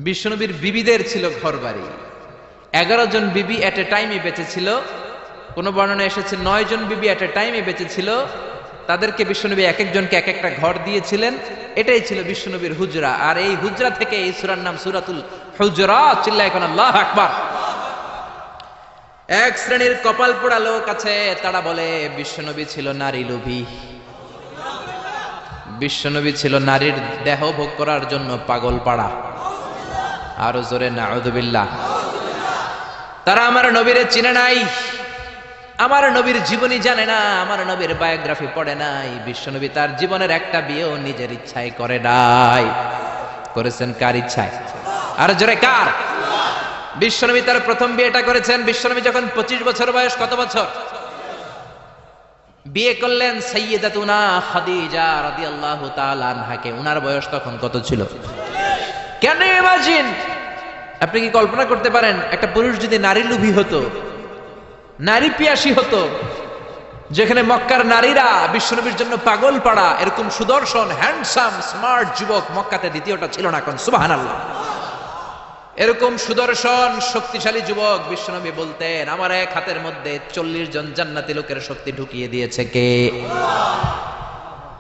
বিশ্বনবীর বিবিদের ছিল ঘর বাড়ি। 11 জন বিবি এট এ টাইমে বেঁচে ছিল। কোন বর্ণনা এসেছে 9 জন বিবি এট এ টাইমে বেঁচে ছিল। তাদেরকে বিশ্বনবী এক একজনকে এক একটা ঘর দিয়েছিলেন। এটাই ছিল বিশ্বনবীর হুজরা। আর এই হুজরা থেকে এই সূরার নাম সূরাতুল হুজরাত। চিল্লায় এখন আল্লাহু আকবার। এক শ্রেণীর কপাল পোড়া লোক আছে, তারা বলে বিশ্বনবী ছিল নারী লোভী, বিশ্বনবী ছিল নারীর দেহ ভোগ করার জন্য পাগল পাড়া। আরো জোরে নাউযুবিল্লাহ। তারা আমার নবীরে চিনে নাই, আমার নবীর জীবনী জানে না, আমার নবীর বায়োগ্রাফি পড়ে নাই। বিশ্বনবী তার জীবনের একটা বিয়েও নিজের ইচ্ছায় করে নাই। করেছেন কার ইচ্ছায়? আর জোরে কার? বিশ্বনবী তার প্রথম বিয়েটা করেছেন বিশ্বনবী যখন 25 বছর বয়স। কত বছর? বিয়ে করলেন সাইয়্যিদাতুনা খাদিজা রাদিয়াল্লাহু তাআলা আনহাকে। উনার বয়স তখন কত ছিল? কেন ইমাজিন, আপনি কি কল্পনা করতে পারেন একটা পুরুষ যদি নারী লোভী হতো, নারী পিয়াসী হতো, যেখানে মক্কার নারীরা বিশ্বনবীর জন্য পাগল পাড়া, এরকম সুদর্শন হ্যান্ডসাম স্মার্ট যুবক মক্কাতে দ্বিতীয়টা ছিল না। কোন সুবহানাল্লাহ। এরকম সুদর্শন শক্তিশালী যুবক বিশ্বনবী বলতেন, আমার এক হাতের মধ্যে 40 জন জান্নাতি লোকের শক্তি ঢুকিয়ে দিয়েছে কে?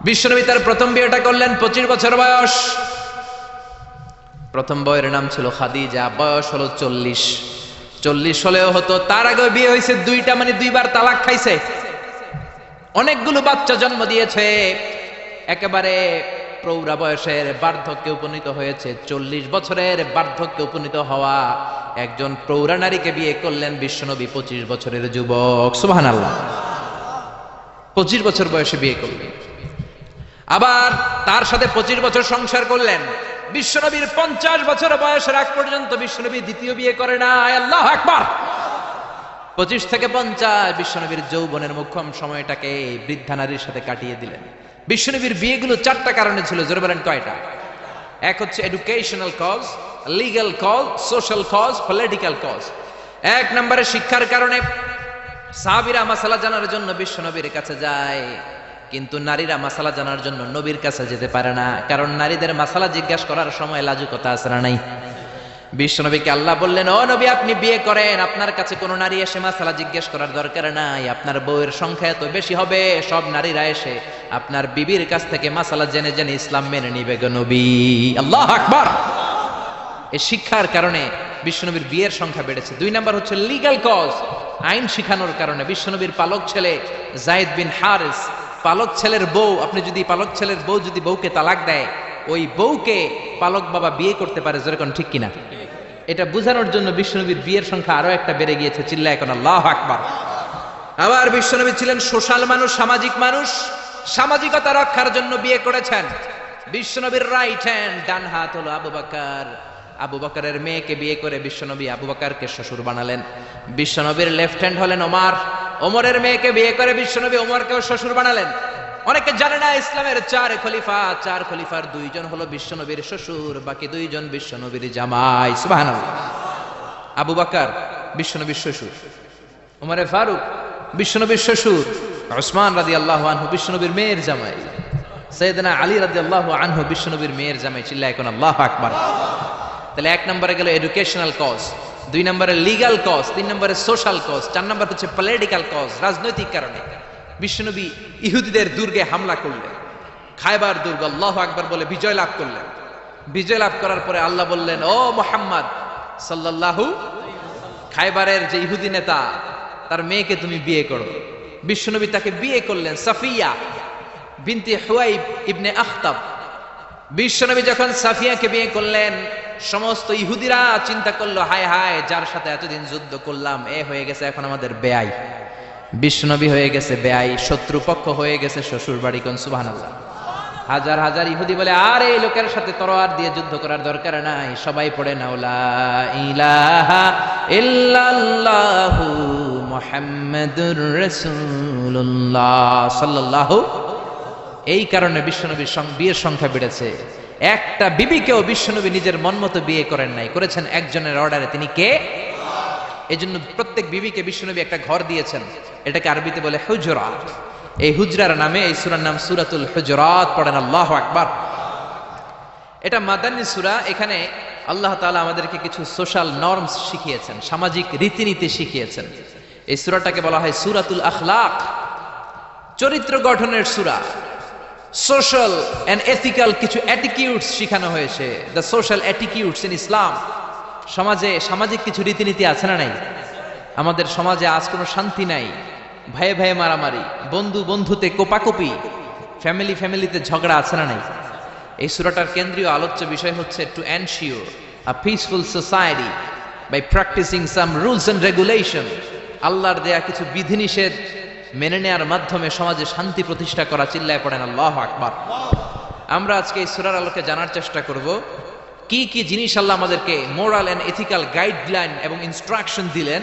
বিশ্বনবী তার প্রথম বিয়েটা করলেন 25 বছর বয়স। প্রথম বউয়ের নাম ছিল খাদিজা, বয়স হলো 40 হলেও হতো। তার আগে বিয়ে হয়েছে দুইটা, মানে দুইবার তালাক খাইছে, অনেকগুলো বাচ্চা জন্ম দিয়েছে, একেবারে প্রৌঢ়া বয়সের বার্ধক্যে উপনীত হয়েছে। 40 বছরের বার্ধক্যে উপনীত হওয়া একজন প্রৌঢ়া নারীকে বিয়ে করলেন বিশ্বনবী 25 বছরের যুবক। সুবহানাল্লাহ। 25 বছর বয়সে বিয়ে করলেন, আবার তার সাথে 25 বছর সংসার করলেন। বিশ্বনবীর 50 বছর বয়সের আগ পর্যন্ত বিশ্বনবী দ্বিতীয় বিয়ে করে নাই। আল্লাহু আকবার। 25 থেকে 50 বিশ্বনবীর যৌবনের মোক্ষম সময়টাকে বৃদ্ধা নারীর সাথে কাটিয়ে দিলেন। বিশ্বনবীর বিয়েগুলো 4টা কারণে ছিল। জোরে বলেন কয়টা? এক হচ্ছে educational cause, legal cause, social cause, political cause. এক নম্বরে শিক্ষার কারণে। সাহাবীরা মাসালা জানার জন্য বিশ্বনবীর কাছে যায়, কিন্তু নারীরা মাসালা জানার জন্য নবীর কাছে যেতে পারে না, কারণ নারীদের মাসালা জিজ্ঞাসা করার সময় লাজুকতা আছে না নাই? বিশ্বনবীকে আল্লাহ বললেন, ও নবী আপনি বিয়ে করেন, আপনার কাছে কোনো নারী এসে মাসালা জিজ্ঞেস করার দরকার নাই। আপনার বউয়ের সংখ্যা এত বেশি হবে, সব নারীরা এসে আপনার বিবির কাছ থেকে মাসালা জেনে জেনে ইসলাম মেনে নিবে গো নবী। আল্লাহু আকবার। এই শিক্ষার কারণে বিশ্বনবীর বিয়ের সংখ্যা বেড়েছে। 2 নাম্বার হচ্ছে লিগ্যাল কজ, আইন শিখানোর কারণে। বিশ্বনবীর পালক ছেলে যায়েদ বিন হারিস, পালক ছেলের বউ, আপনি যদি পালক ছেলের বউ যদি বউকে তালাক দেয়, ওই বউকে পালক বাবা বিয়ে করতে পারে। জোরে কোন ঠিক কিনা? এটা বোঝানোর জন্য বিশ্বনবীর বিয়ের সংখ্যা আরো একটা বেড়ে গিয়েছে। চিল্লায় এখন আল্লাহু আকবার। আবার বিশ্বনবী ছিলেন সোশ্যাল মানুষ, সামাজিক মানুষ। সামাজিকতা রক্ষার জন্য বিয়ে করেছেন। বিশ্বনবীর রাইট হ্যান্ড, ডান হাত হলো আবু বকর। আবু বকরের মেয়েকে বিয়ে করে বিশ্বনবী আবু বকরকে শ্বশুর বানালেন। বিশ্বনবীর লেফট হ্যান্ড হলেন ওমর। ওমরের মেয়েকে বিয়ে করে বিশ্বনবী ওমরকেও শ্বশুর বানালেন। অনেকে জানে না ইসলামের 4 খলিফা, 4 খলিফার 2 জন হলো বিশ্বনবীর শ্বশুর, বাকি 2 জন বিশ্বনবীর জামাই। সুবহানাল্লাহ। আবু বকর বিশ্বনবীর শ্বশুর, ওমরে ফারুক বিশ্বনবীর শ্বশুর, উসমান রাদিয়াল্লাহু আনহু বিশ্বনবীর মেয়ের জামাই, সাইয়েদনা আলী রাদিয়াল্লাহু আনহু বিশ্বনবীর মেয়ের জামাই। চিল্লায় এখন আল্লাহু আকবার। তাহলে 1 নম্বরে গেল এডুকেশনাল কজ, 2 নম্বরে লিগ্যাল কজ, 3 নম্বরে সোশ্যাল কজ, 4 নম্বর হচ্ছে পলিটিক্যাল কজ, রাজনৈতিক কারণে। বিশ্বনবী ইহুদিদের দুর্গে হামলা করলেন, খায়বার দুর্গ, আল্লাহু আকবার বলে বিজয় লাভ করলেন। বিজয় লাভ করার পরে আল্লাহ বললেন, ও মুহাম্মদ সাল্লাল্লাহু, খায়বারের যে ইহুদি নেতা তার মেয়েকে তুমি বিয়ে করো। বিশ্বনবী তাকে বিয়ে করলেন, সাফিয়া বিনতে হুয়াইব ইবনে আখতাব। বিশ্বনবী যখন সাফিয়াকে বিয়ে করলেন, সমস্ত ইহুদিরা চিন্তা করলো, হায় হায়, যার সাথে এতদিন যুদ্ধ করলাম এ হয়ে গেছে এখন আমাদের বেয়াই। বিশ্বনবী হয়ে গেছে বেয়াই, শত্রুপক্ষ হয়ে গেছে শ্বশুর বাড়ি। কোন সুবহানাল্লাহ। হাজার হাজার ইহুদি বলে, আর এই লোকের সাথে তরোয়ার দিয়ে যুদ্ধ করার দরকার নাই, সবাই পড়ে নাও লা ইলাহা ইল্লাল্লাহু মুহাম্মাদুর রাসূলুল্লাহ সাল্লাল্লাহু। এই কারণে বিশ্বনবীর বিয়ের সংখ্যা বেড়েছে। একটা বিবিকেও বিশ্বনবী নিজের মন মতো বিয়ে করেন নাই, করেছেন একজনের অর্ডারে। তিনি কে? এজন্য প্রত্যেক বিবিকে বিশ্বনবী একটা ঘর দিয়েছেন। এটাকে আরবিতে বলে হুজরাত। এই হুজরার নামে এই সূরার নাম সূরাতুল হুজরাত। পড়েন আল্লাহু আকবার। এটা মাদানী সূরা। এখানে আল্লাহ তাআলা আমাদেরকে কিছু সোশ্যাল নর্মস শিখিয়েছেন, সামাজিক রীতিনীতি শিখিয়েছেন। এই সূরাটাকে বলা হয় সূরাতুল আখলাক, চরিত্র গঠনের সূরা। সোশ্যাল এন্ড এথিক্যাল কিছু অ্যাটিটিউডস শেখানো হয়েছে, দ্য সোশ্যাল অ্যাটিটিউডস ইন ইসলাম। সমাজে সামাজিক কিছু রীতিনীতি আছে না নাই? আমাদের সমাজে আজ কোনো শান্তি নাই, ভাইয়ে ভাইয়ে মারামারি, বন্ধু বন্ধুতে কোপাকুপি, ফ্যামিলি ফ্যামিলিতে ঝগড়া আছে না নাই? এই সূরাটার কেন্দ্রীয় আলোচ্য বিষয় হচ্ছে to ensure a peaceful society by practicing some rules and regulation. আল্লাহর দেয়া কিছু বিধিনিষেধ মেনে নেওয়ার মাধ্যমে সমাজে শান্তি প্রতিষ্ঠা করা। চিল্লায় পড়েন আল্লাহু আকবার। আমরা আজকে এই সূরার আলোকে জানার চেষ্টা করব কি কি জিনিস আল্লাহ আমাদেরকে মোরাল এন্ড এথিক্যাল গাইডলাইন এবং ইনস্ট্রাকশন দিলেন,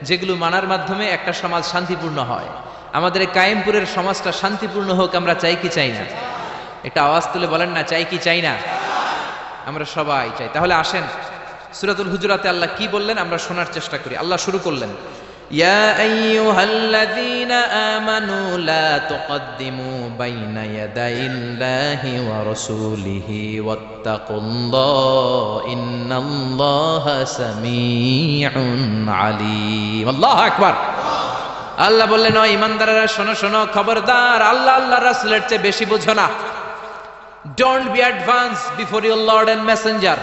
যেগুলো মানার মাধ্যমে একটা সমাজ শান্তিপূর্ণ হয়। আমাদের এই কায়েমপুরের সমাজটা শান্তিপূর্ণ হোক, আমরা চাই কি চাই না? একটা আওয়াজ তুলে বলেন না, চাই কি চাই না? আমরা সবাই চাই। তাহলে আসেন সূরাতুল হুজুরাতে আল্লাহ কি বললেন আমরা শোনার চেষ্টা করি। আল্লাহ শুরু করলেন, ইয়া আইয়ুহাল্লাযীনা আমানু লা তুকদ্দিমু বাইনা ইয়াদাইল্লাহি ওয়া রাসূলিহি ওয়াত্তাকুল্লাহ ইন্নাল্লাহা সামিউন আলীম। আল্লাহু আকবার। আল্লাহ বললেন, ও ঈমানদারেরা শোনো শোনো, খবরদার, আল্লাহ আল্লাহর রাসূলের চেয়ে বেশি বুঝো না। Don't be advance before your lord and messenger.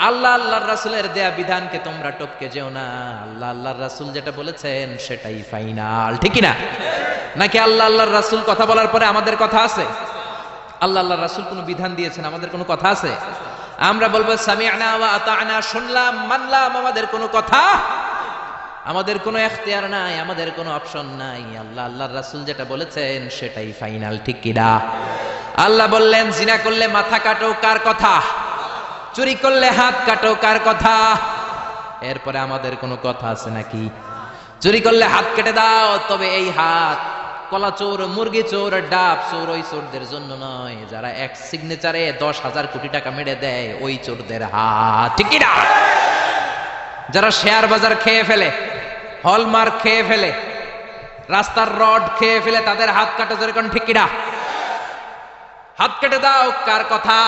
আল্লাহ আল্লাহর রাসূলের দেয়া বিধানকে তোমরা টপকে যেও না। আল্লাহ আল্লাহর রাসূল যেটা বলেছেন সেটাই ফাইনাল, ঠিক কি না? নাকি আল্লাহ আল্লাহর রাসূল কথা বলার পরে আমাদের কথা আছে? আল্লাহ আল্লাহর রাসূল কোনো বিধান দিয়েছেন, আমাদের কোনো কথা আছে? আমরা বলবো সামি'না ওয়া আতা'না, শুনলাম মানলাম, আমাদের কোনো কথা, আমাদের কোনো এখতিয়ার নাই, আমাদের কোনো অপশন নাই। আল্লাহ আল্লাহর রাসূল যেটা বলেছেন সেটাই ফাইনাল, ঠিক কি না? আল্লাহ বললেন, জিনা করলে মাথা কাটো, কার কথা? চুরি করলে হাত কাটো, কার কথা? এরপরে আমাদের কোনো কথা আছে নাকি? চুরি করলে হাত কেটে দাও, তবে এই হাত কলা চোর, মুরগি চোর, ডাব চোর, ওই চোরদের জন্য নয়, যারা এক সিগনেচারে 10,000 কোটি টাকা মেরে দেয়, ওই চোরদের হাত, ঠিক কি না? যারা শেয়ার বাজার খেয়ে ফেলে, হলমার্ক খেয়ে ফেলে, রাস্তার রড খেয়ে ফেলে, তাদের হাত কাটো, যেরকম, ঠিক কি না? হাত কেটে দাও, কার কথা?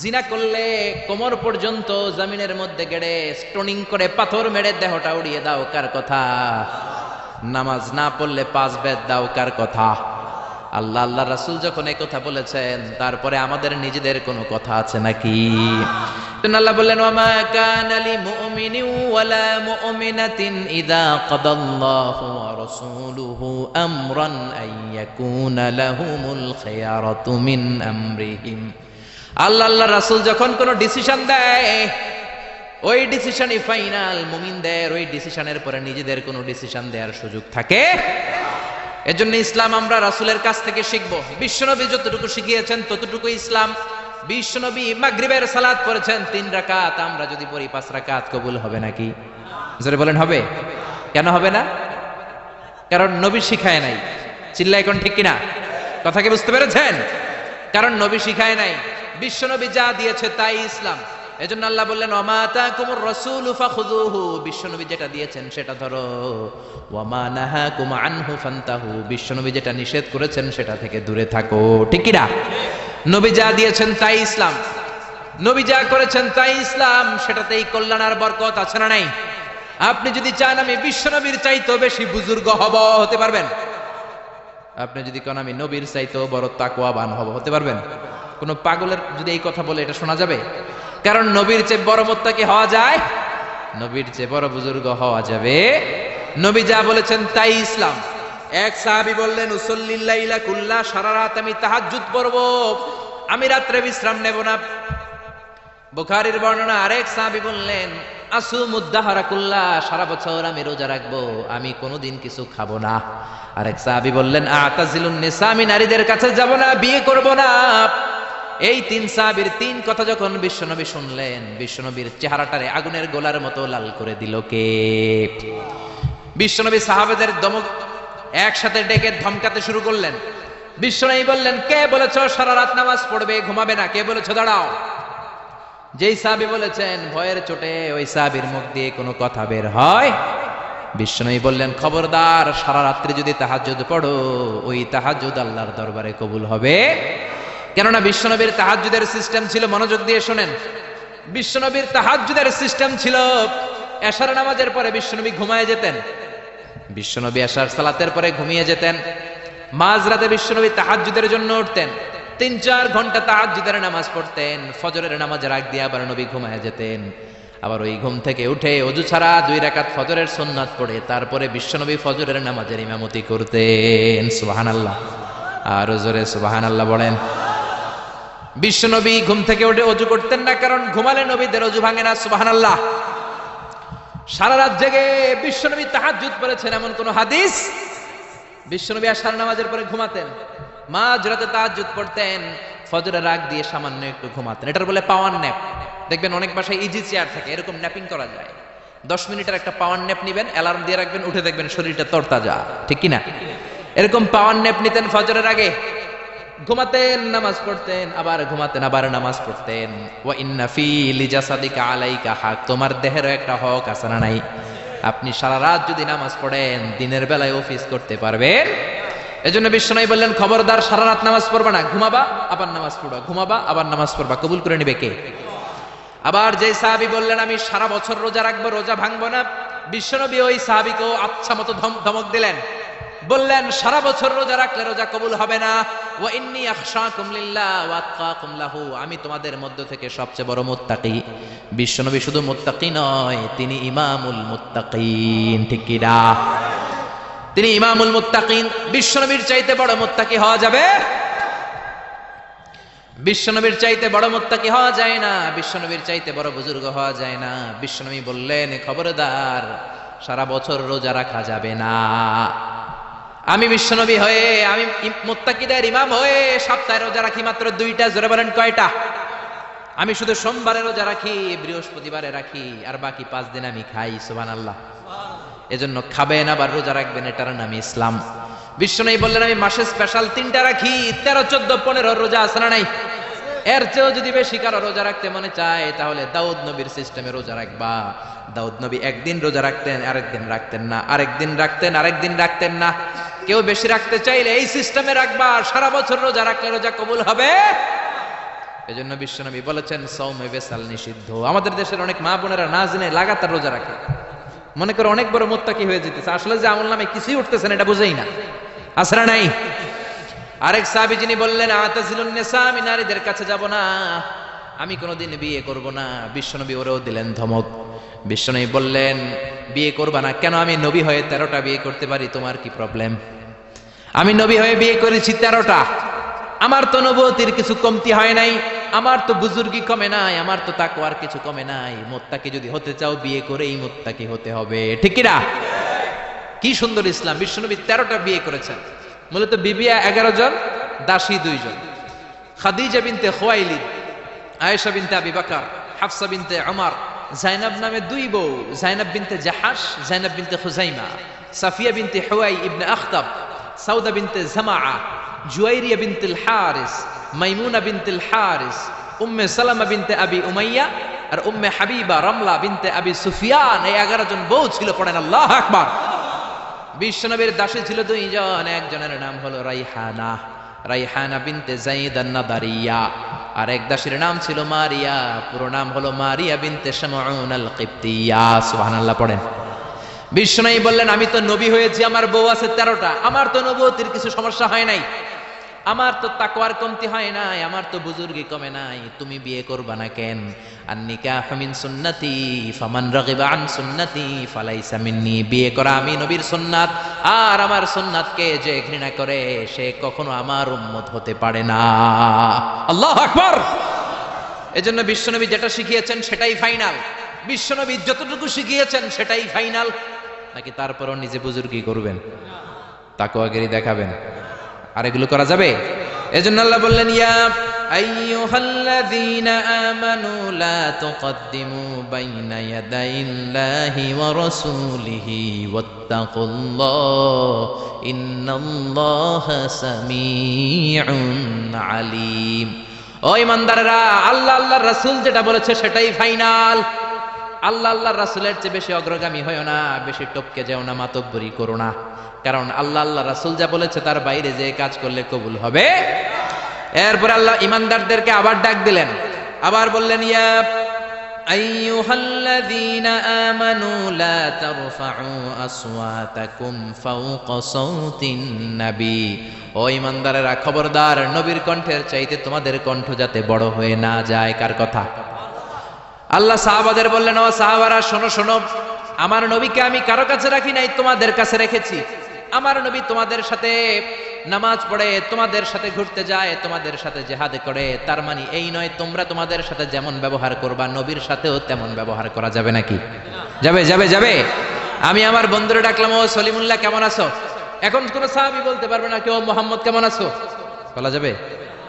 জিনা করলে কোমর পর্যন্ত জমিনের মধ্যে গেড়ে স্টোনিং করে পাথর মেরে দেহটা উড়িয়ে দাও, কার কথা? নামাজ না পড়লে 5 বেদ দাও, কার কথা? আল্লাহ আল্লাহ রাসূল যখন এই কথা বলেছেন, তারপরে আমাদের নিজেদের কোনো কথা আছে নাকি? আল্লাহ বললেন, ওয়ামা কানা লিমুমিনিন ওয়ালা মুমিনাতিন ইযা কাদাল্লাহু ওয়া রাসূলুহু আমরান আইয়াকুনা লাহুমুল খিয়ারাতু মিন আমরিহিম। আল্লাহ আল্লাহ রাসূল যখন কোনো ডিসিশন দেয়, ওই ডিসিশনই ফাইনাল। মুমিনদের ওই ডিসিশনের পরে নিজেদের কোনো ডিসিশন দেওয়ার সুযোগ থাকে? এজন্য ইসলাম আমরা রাসূলের কাছ থেকে শিখব। বিশ্বনবী যতটুকু শিখিয়েছেন ততটুকু ইসলাম। বিশ্বনবী মাগরিবের সালাত পড়েছেন 3 রাকাত, আমরা যদি পড়ি 5 রাকাত, কবুল হবে নাকি? জোরে বলেন হবে? কেন হবে না? কারণ নবী শিখায় নাই। চিল্লা এখন, ঠিক কিনা? কথা কি বুঝতে পেরেছেন? কারণ নবী শিখায় নাই, বিশ্বনবী যা দিয়েছে তাই ইসলাম। এজন্য আল্লাহ বললেন, ওয়ামা আতাকুমুর রাসূলু ফাখুযুহু, বিশ্বনবী যেটা দিয়েছেন সেটা ধরো, ওয়ামা নাহাকুম আনহু ফান্তাহু, বিশ্বনবী যেটা নিষেধ করেছেন সেটা থেকে দূরে থাকো, ঠিক কি না? নবী যা দিয়েছেন তাই ইসলাম, নবী যা করেছেন তাই ইসলাম, সেটাতেই কল্যাণ আর বরকত আছে না নাই? আপনি যদি চান আমি বিশ্বনবীর চাইতেও বেশি বুজুর্গ হব, হতে পারবেন? আপনি যদি কোন আমি নবীর চাইতেও বড় তাকওয়াবান হব, হতে পারবেন? কোন পাগলের যদি এই কথা বলে এটা শোনা যাবে? কারণ নবীর চেয়ে বড় মুত্তাকি হওয়া যায়, নবীর চেয়ে বড় বুজুর্গ হওয়া যাবে। নবী যা বলেছেন তাই ইসলাম। এক সাহাবী বললেন, উসাল্লিল লাইলা কুল্লা, সারা রাত আমি তাহাজ্জুদ পড়ব, আমি রাত্রে বিশ্রাম নেব না। বুখারীর বর্ণনা। আরেক সাহাবী বললেন, আসুমুদ দাহরা কুল্লা, সারা বছর আমি রোজা রাখবো, আমি কোনোদিন কিছু খাবো না। আরেক সাহাবী বললেন, আতাজিলুন নিসা, আমি নারীদের কাছে যাব না, বিয়ে করব না। এই 3 সাহাবীর 3 কথা যখন বিশ্বনবী শুনলেন, বিশ্বনবীর চেহারাটারে আগুনের গোলার মতো লাল করে দিল কে? বিশ্বনবী সাহাবাদের দমক একসাথে ডেকে ধমকাতে শুরু করলেন। বিশ্বনবী বললেন, কে বলেছ সারা রাত নামাজ পড়বে, ঘুমাবে না? কে বলেছ? দাঁড়াও। যেই সাহাবী বলেছেন, ভয়ের চোটে ওই সাহাবীর মুখ দিয়ে কোনো কথা বের হয়। বিশ্বনবী বললেন, খবরদার, সারা রাত্রি যদি তাহাজ্জুদ পড়ো, ওই তাহাজ্জুদ আল্লাহর দরবারে কবুল হবে। কেননা বিশ্বনবীর তাহাজ্জুদের সিস্টেম ছিল, মনোযোগ দিয়ে শোনেন, বিশ্বনবীর তাহাজ্জুদের সিস্টেম ছিল, এশার নামাজের পরে বিশ্বনবী ঘুমায় যেতেন। বিশ্বনবী এশার সালাতের পরে ঘুমিয়ে যেতেন। মাঝরাতে বিশ্বনবী তাহাজ্জুদের জন্য উঠতেন, 3-4 ঘন্টা তাহাজ্জুদের নামাজ পড়তেন। ফজরের নামাজের আগ দিয়ে আবার নবী ঘুমায় যেতেন। আবার ওই ঘুম থেকে উঠে ওযু ছাড়া 2 রাকাত ফজরের সুন্নাত পড়ে তারপরে বিশ্বনবী ফজরের নামাজের ইমামতি করতেন। সুবহানাল্লাহ, আর জোরে সুবহানাল্লাহ বলেন। বিশ্বনবী ঘুম থেকে উঠে ওযু করতেন না, কারণ ঘুমালে নবীদের ওযু ভাঙে না। সুবহানাল্লাহ। সারা রাত জেগে বিশ্বনবী তাহাজ্জুদ পড়েছেন এমন কোন হাদিস? বিশ্বনবী আশার নামাজের পরে ঘুমাতেন, মাঝরাতে তাহাজ্জুদ পড়তেন, ফজরের আগ দিয়ে সামান্য একটু ঘুমাতেন। এটার বলে পাওয়ার ন্যাপ। দেখবেন অনেক বাসায় ইজি চেয়ার থাকে, এরকম ন্যাপিং করা যায়। 10 মিনিটের একটা পাওয়ার ন্যাপ নিবেন, অ্যালার্ম দিয়ে রাখবেন, উঠে দেখবেন শরীরটা তরতাজা, ঠিক কি না? এরকম পাওয়ার ন্যাপ নিতেন ফজরের আগে, ঘুমাতেন, নামাজ পড়তেন, আবার ঘুমাতেন, আবার নামাজ পড়তেন। ওয়া ইন্না ফি লিজাসাদিকা আলাইকা হক, তোমার দেহেরও একটা হক আছে না নাই? আপনি সারা রাত যদি নামাজ পড়েন দিনের বেলায় অফিস করতে পারবেন। এজন্য বিশ্বনবী বললেন, খবরদার সারা রাত নামাজ পড়বা না, ঘুমাবা আবার নামাজ পড়বা, ঘুমাবা আবার নামাজ পড়বা। কবুল করে নিবে কে? আবার যে সাহাবী বললেন আমি সারা বছর রোজা রাখবো, রোজা ভাঙবো না, বিশ্বনবী ওই সাহাবীকেও আচ্ছা মতো ধমক দিলেন, বললেন সারা বছর রোজা রাখলে রোজা কবুল হবে না। ওয়া ইন্নী আখশাকুম লিল্লাহ ওয়া আতকাকুম লাহু, আমি তোমাদের মধ্য থেকে সবচেয়ে বড় মুত্তাকি। বিশ্বনবী শুধু মুত্তাকি নয়, তিনি ইমামুল মুত্তাকিন, ঠিক কি না? তিনি ইমামুল মুত্তাকিন। বিশ্বনবীর চাইতে বড় মুত্তাকি হওয়া যাবে? বিশ্বনবীর চাইতে বড় মুত্তাকি হওয়া যায় না, বিশ্বনবীর চাইতে বড় বুজুর্গ হওয়া যায় না। বিশ্বনবী বললেন, খবরদার সারা বছর রোজা রাখা যাবে না। আমি বিশ্বনবী হয়ে, আমি মুত্তাকিদের ইমাম হয়ে সপ্তাহে রোজা রাখি মাত্র 2টা। জোরে বলেন কয়টা? আমি শুধু সোমবারে রোজা রাখি, বৃহস্পতিবারে রাখি, আর বাকি 5 দিন আমি খাই। সুবহানাল্লাহ। এজন্য খাবেন আবার রোজা রাখবেন, এটার নাম ইসলাম। বিশ্বনবী বললেন, আমি মাসে স্পেশাল 3টা রাখি, 13, 14, 15 রোজা আছে না নাই? এর চেয়েও যদি বেশি কারো রোজা রাখতে মনে চায় তাহলে দাউদ নবীর সিস্টেমে রোজা রাখবা। দাউদ নবী একদিন রোজা রাখতেন, আরেকদিন রাখতেন না, আরেকদিন রাখতেন, আরেকদিন রাখতেন না। কেউ বেশি রাখতে চাইলে এই সিস্টেমে রাখবা, সারা বছর রোজা রাখলে রোজা কবুল হবে। এজন্য বিশ্বনবী বলেছেন সওমে বেসাল নিষিদ্ধ। আমাদের দেশের অনেক মা বোনেরা না জেনে লাগাতার রোজা রাখে, মনে করে অনেক বড় মুত্তাকি হয়ে যেতেছে, আসলে যে আমল নামে কিছুই উঠতেছে না এটা বুঝেই না। আসরা নাই? আরেক সাহাবী যিনি বললেন, আতাজিলুন নিসা, আমি নারীদের কাছে যাব না, আমি কোনোদিন বিয়ে করব না। বিশ্বনবী ওরেও দিলেন ধমক। বিশ্বনবী বললেন, বিয়ে করবা না কেন? আমি নবী হয়ে 13টা বিয়ে করতে পারি, তোমার কি প্রবলেম? আমি নবী হয়ে বিয়ে করেছি 13টা, আমার তো নবুয়তির কিছু কমতি হয় নাই, আমার তো বুজুর্গি কমে নাই, আমার তো তাকওয়ার কিছু কমে নাই। মুত্তাকি যদি হতে চাও বিয়ে করেই মুত্তাকি হতে হবে, ঠিক কি না? কি সুন্দর ইসলাম! বিশ্বনবী 13টা বিয়ে করেছেন। মূলত বিবিয়া 11 জন, দাসী 2 জন। খাদিজা বিনতে খুয়াইলিদ, আয়েশা বিনতে আবি বকর, হাফসা বিনতে উমর, জাইনাব নামে 2 বউ, জাইনাব বিনতে জাহাশ, জাইনাব বিনতে খুজাইমা, সাফিয়া বিনতে হুয়াই ইবনে আখতাব, সাউদা বিনতে জামাআ, জুয়াইরিয়া বিনতুল হারিস, মাইমুনা বিনতুল হারিস, উম্মে সালামা বিনতে আবি উমাইয়া, আর উম্মে হাবিবা রামলা বিনতে আবি সুফিয়ান। এই 11 জন বউ ছিল। পড়েন আল্লাহু আকবার। বিশ্বনবীর দাসী ছিল 2 জন, একজনের নাম হলো রাইহানা, রাইহানা বিনতে যায়েদ আন-নাদারিয়া, আর এক দাসীর নাম ছিল মারিয়া, পুরো নাম হলো মারিয়া বিনতে শামউন আল-কিবতিয়া। সুবহানাল্লাহ পড়েন। বিশ্বনবী বললেন, আমি তো নবী হয়েছি, আমার বউ আছে 13টা, আমার তো নবুয়তির কিছু সমস্যা হয় নাই, আমার তো তাকওয়ার কমতি হয় নাই, আমার তো বুজুর্গি কমে নাই, তুমি বিয়ে করবা না কেন? আন-নিকাহু মিন সুন্নতি ফামান রাগিবা আন সুন্নতি ফালাইসা মিন্নি। বিয়ে করা আমি নবীর সুন্নাত, আর আমার সুন্নাতকে যে ঘৃণা করে সে কখনো আমার উম্মত হতে পারে না। আল্লাহু আকবার। এজন্য বিশ্বনবী যেটা শিখিয়েছেন সেটাই ফাইনাল। বিশ্বনবী যতটুকু শিখিয়েছেন সেটাই ফাইনাল। নাকি তারপরও নিজে বুজুর্গি করবেন, তাকওয়াগিরি দেখাবেন, আর এগুলো করা যাবে? এজন্য আল্লাহ বললেন, ইয়া আইয়ুহাল্লাযীনা আমানু লা তুকদ্দিমু বাইনা ইয়াদাইল্লাহি ওয়া রাসূলিহি ওয়াত্তাকুল্লাহ ইন্নাল্লাহা সামিউন আলীম। ও ঈমানদাররা, আল্লাহ আল্লাহর রাসূল যেটা বলেছে সেটাই ফাইনাল। আল্লাহ আল্লাহর রাসূলের চেয়ে বেশি অগ্রগামী হয়ো না, বেশি টপকে যেও না, মাতব্বরি করো না, কারণ আল্লাহ আল্লাহ রাসূল যা বলেছে তার বাইরে যে কাজ করলে কবুল হবে। এরপর আল্লাহ ইমানদারদেরকে আবার ডাক দিলেন, আবার বললেন, ইয়া আইয়ুহাল্লাযীনা আমানু লা তারফাউ আসওয়াতাকুম ফাওকা সাওতিন নবী, ও ঈমানদারেরা খবরদার, নবীর কণ্ঠের চাইতে তোমাদের কণ্ঠ যাতে বড় হয়ে না যায়। কার কথা? আল্লাহ সাহাবাদের বললেন, ও সাহাবারা শোনো শোনো, আমার নবীকে আমি কারো কাছে রাখি নাই, তোমাদের কাছে রেখেছি। আমার নবী তোমাদের সাথে নামাজ পড়ে, তোমাদের সাথে ঘুরতে যায়, তোমাদের সাথে জিহাদ করে। তার মানে এই নয় তোমরা তোমাদের সাথে যেমন ব্যবহার করবা নবীর সাথেও তেমন ব্যবহার করা যাবে নাকি? যাবে যাবে যাবে। আমি আমার বন্ধুরে ডাকলাম, ও সলিমুল্লাহ কেমন আছো? এখন কোন সাহাবী বলতে পারবে না কেউ মোহাম্মদ কেমন আছো, বলা যাবে?